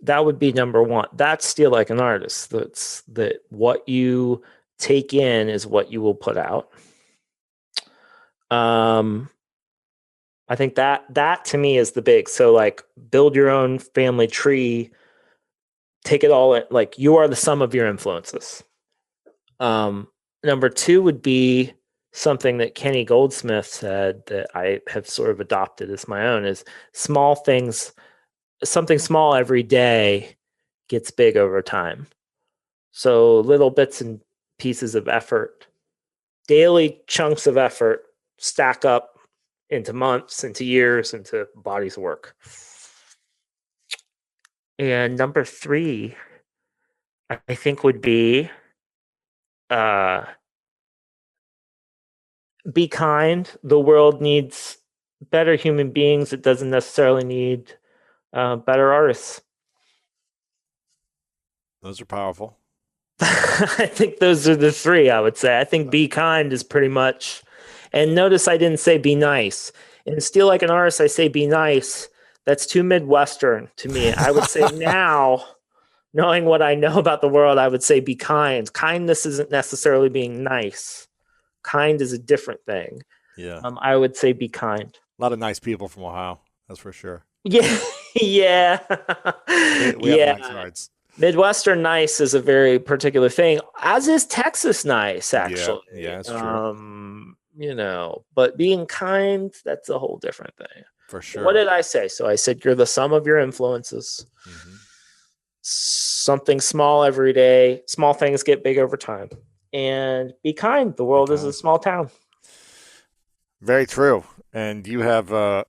[SPEAKER 1] that would be number 1. That's Steal Like an Artist. That's that what you take in is what you will put out. I think that to me is the big. So like build your own family tree, take it all in, like you are the sum of your influences. Number 2 would be something that Kenny Goldsmith said that I have sort of adopted as my own is small things, something small every day gets big over time. So little bits and pieces of effort, daily chunks of effort stack up into months, into years, into bodies of work. And number 3, I think would be be kind. The world needs better human beings. It doesn't necessarily need better artists.
[SPEAKER 4] Those are powerful.
[SPEAKER 1] I think those are the 3, I would say. I think be kind is pretty much, and notice I didn't say be nice. In Steal Like an Artist, I say be nice. That's too Midwestern to me. I would say now, knowing what I know about the world, I would say be kind. Kindness isn't necessarily being nice. Kind is a different thing.
[SPEAKER 4] Yeah.
[SPEAKER 1] I would say be kind.
[SPEAKER 4] A lot of nice people from Ohio, that's for sure.
[SPEAKER 1] Yeah. Yeah.
[SPEAKER 4] We have nice hearts.
[SPEAKER 1] Midwestern nice is a very particular thing, as is Texas nice, actually.
[SPEAKER 4] Yeah, it's true.
[SPEAKER 1] But being kind, that's a whole different thing.
[SPEAKER 4] For sure.
[SPEAKER 1] What did I say? So I said you're the sum of your influences.
[SPEAKER 4] Mm-hmm.
[SPEAKER 1] Something small every day. Small things get big over time. And be kind. The world is a small town.
[SPEAKER 4] Very true. And you have a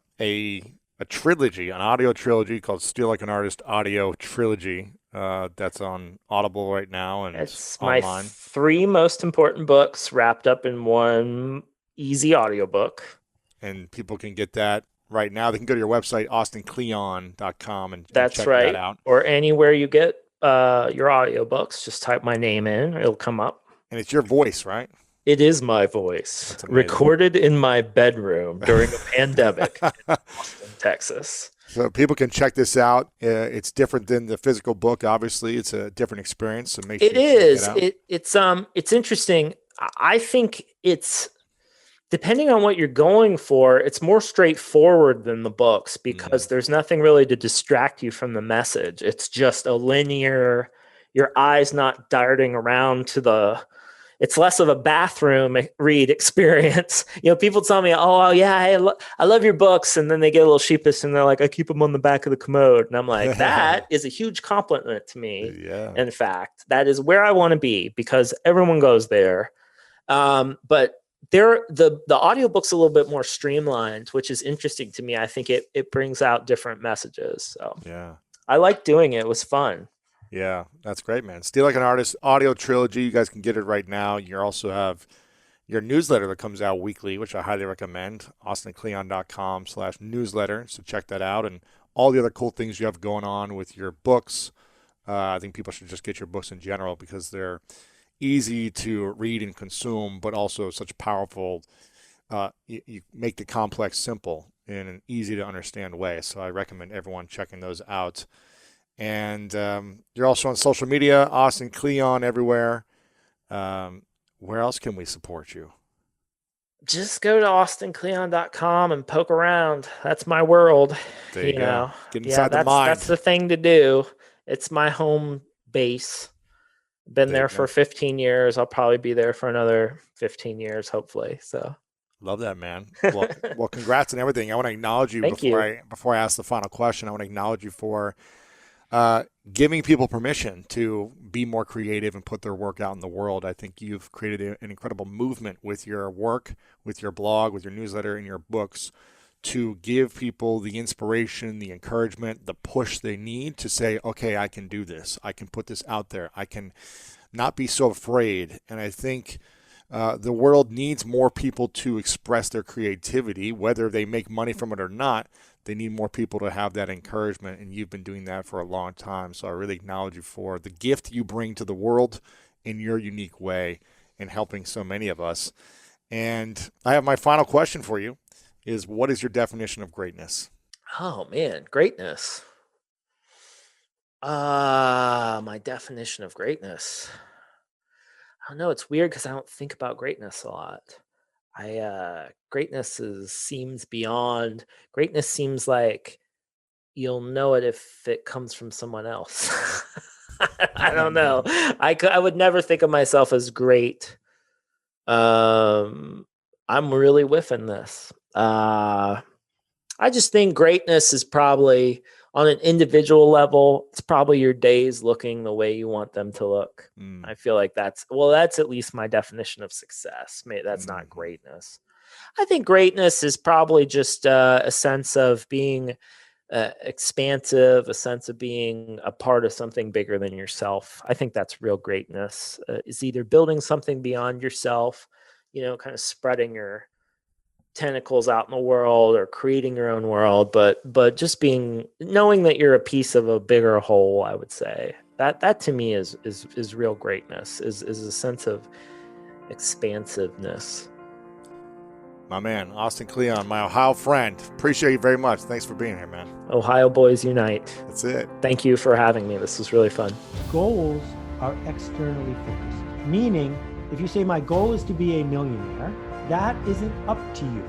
[SPEAKER 4] trilogy, an audio trilogy called Steal Like an Artist Audio Trilogy. That's on Audible right now, and
[SPEAKER 1] it's
[SPEAKER 4] online.
[SPEAKER 1] My 3 most important books wrapped up in one easy audiobook.
[SPEAKER 4] And people can get that right now. They can go to your website, austincleon.com, and
[SPEAKER 1] that's
[SPEAKER 4] check
[SPEAKER 1] right.
[SPEAKER 4] that out.
[SPEAKER 1] Or anywhere you get your audiobooks, just type my name in, it'll come up.
[SPEAKER 4] And it's your voice, right?
[SPEAKER 1] It is my voice, recorded in my bedroom during a pandemic in Austin, Texas.
[SPEAKER 4] So people can check this out. It's different than the physical book. Obviously, it's a different experience. So make sure
[SPEAKER 1] it is.
[SPEAKER 4] Check it
[SPEAKER 1] out. It's interesting. I think it's depending on what you're going for. It's more straightforward than the books because there's nothing really to distract you from the message. It's just a linear. Your eyes not darting around to the. It's less of a bathroom read experience. People tell me, oh yeah, I love your books. And then they get a little sheepish and they're like, I keep them on the back of the commode. And I'm like, that is a huge compliment to me.
[SPEAKER 4] Yeah.
[SPEAKER 1] In fact, that is where I want to be because everyone goes there. But the audiobook's a little bit more streamlined, which is interesting to me. I think it brings out different messages. So
[SPEAKER 4] yeah,
[SPEAKER 1] I like doing it. It was fun.
[SPEAKER 4] Yeah, that's great, man. Steal Like an Artist audio trilogy. You guys can get it right now. You also have your newsletter that comes out weekly, which I highly recommend, austincleon.com/newsletter. So check that out and all the other cool things you have going on with your books. I think people should just get your books in general because they're easy to read and consume, but also such powerful, you make the complex simple in an easy to understand way. So I recommend everyone checking those out. And you're also on social media, Austin Kleon everywhere. Where else can we support you?
[SPEAKER 1] Just go to austinkleon.com and poke around. That's my world.
[SPEAKER 4] There you go. Get inside the
[SPEAKER 1] that's
[SPEAKER 4] mind.
[SPEAKER 1] the thing to do. It's my home base. Been there for 15 years. I'll probably be there for another 15 years, hopefully. So
[SPEAKER 4] love that, man. Well, congrats on everything. I want to acknowledge you before I ask the final question. I want to acknowledge you for giving people permission to be more creative and put their work out in the world. I think you've created an incredible movement with your work, with your blog, with your newsletter, and your books to give people the inspiration, the encouragement, the push they need to say, okay, I can do this. I can put this out there. I can not be so afraid. And I think the world needs more people to express their creativity, whether they make money from it or not. They need more people to have that encouragement, and you've been doing that for a long time. So I really acknowledge you for the gift you bring to the world in your unique way in helping so many of us. And I have my final question for you is, what is your definition of greatness?
[SPEAKER 1] Oh, man, greatness. My definition of greatness. I don't know. It's weird because I don't think about greatness a lot. Greatness seems beyond. Greatness seems like you'll know it if it comes from someone else. I don't know. I would never think of myself as great. I'm really whiffing this. I just think greatness is probably on an individual level. It's probably your days looking the way you want them to look. I feel like that's at least my definition of success. Maybe that's not greatness. I think greatness is probably just a sense of being expansive, a sense of being a part of something bigger than yourself. I think that's real greatness. Is either building something beyond yourself, kind of spreading your tentacles out in the world or creating your own world, but just knowing that you're a piece of a bigger whole. I would say that to me is real greatness, is a sense of expansiveness.
[SPEAKER 4] My man, Austin Kleon, my Ohio friend. Appreciate you very much. Thanks for being here, man.
[SPEAKER 1] Ohio boys unite.
[SPEAKER 4] That's it.
[SPEAKER 1] Thank you for having me. This was really fun.
[SPEAKER 5] Goals are externally focused, meaning if you say my goal is to be a millionaire, that isn't up to you.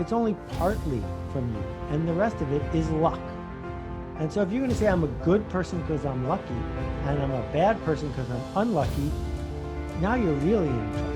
[SPEAKER 5] It's only partly from you, and the rest of it is luck. And so if you're going to say I'm a good person because I'm lucky, and I'm a bad person because I'm unlucky, now you're really in trouble.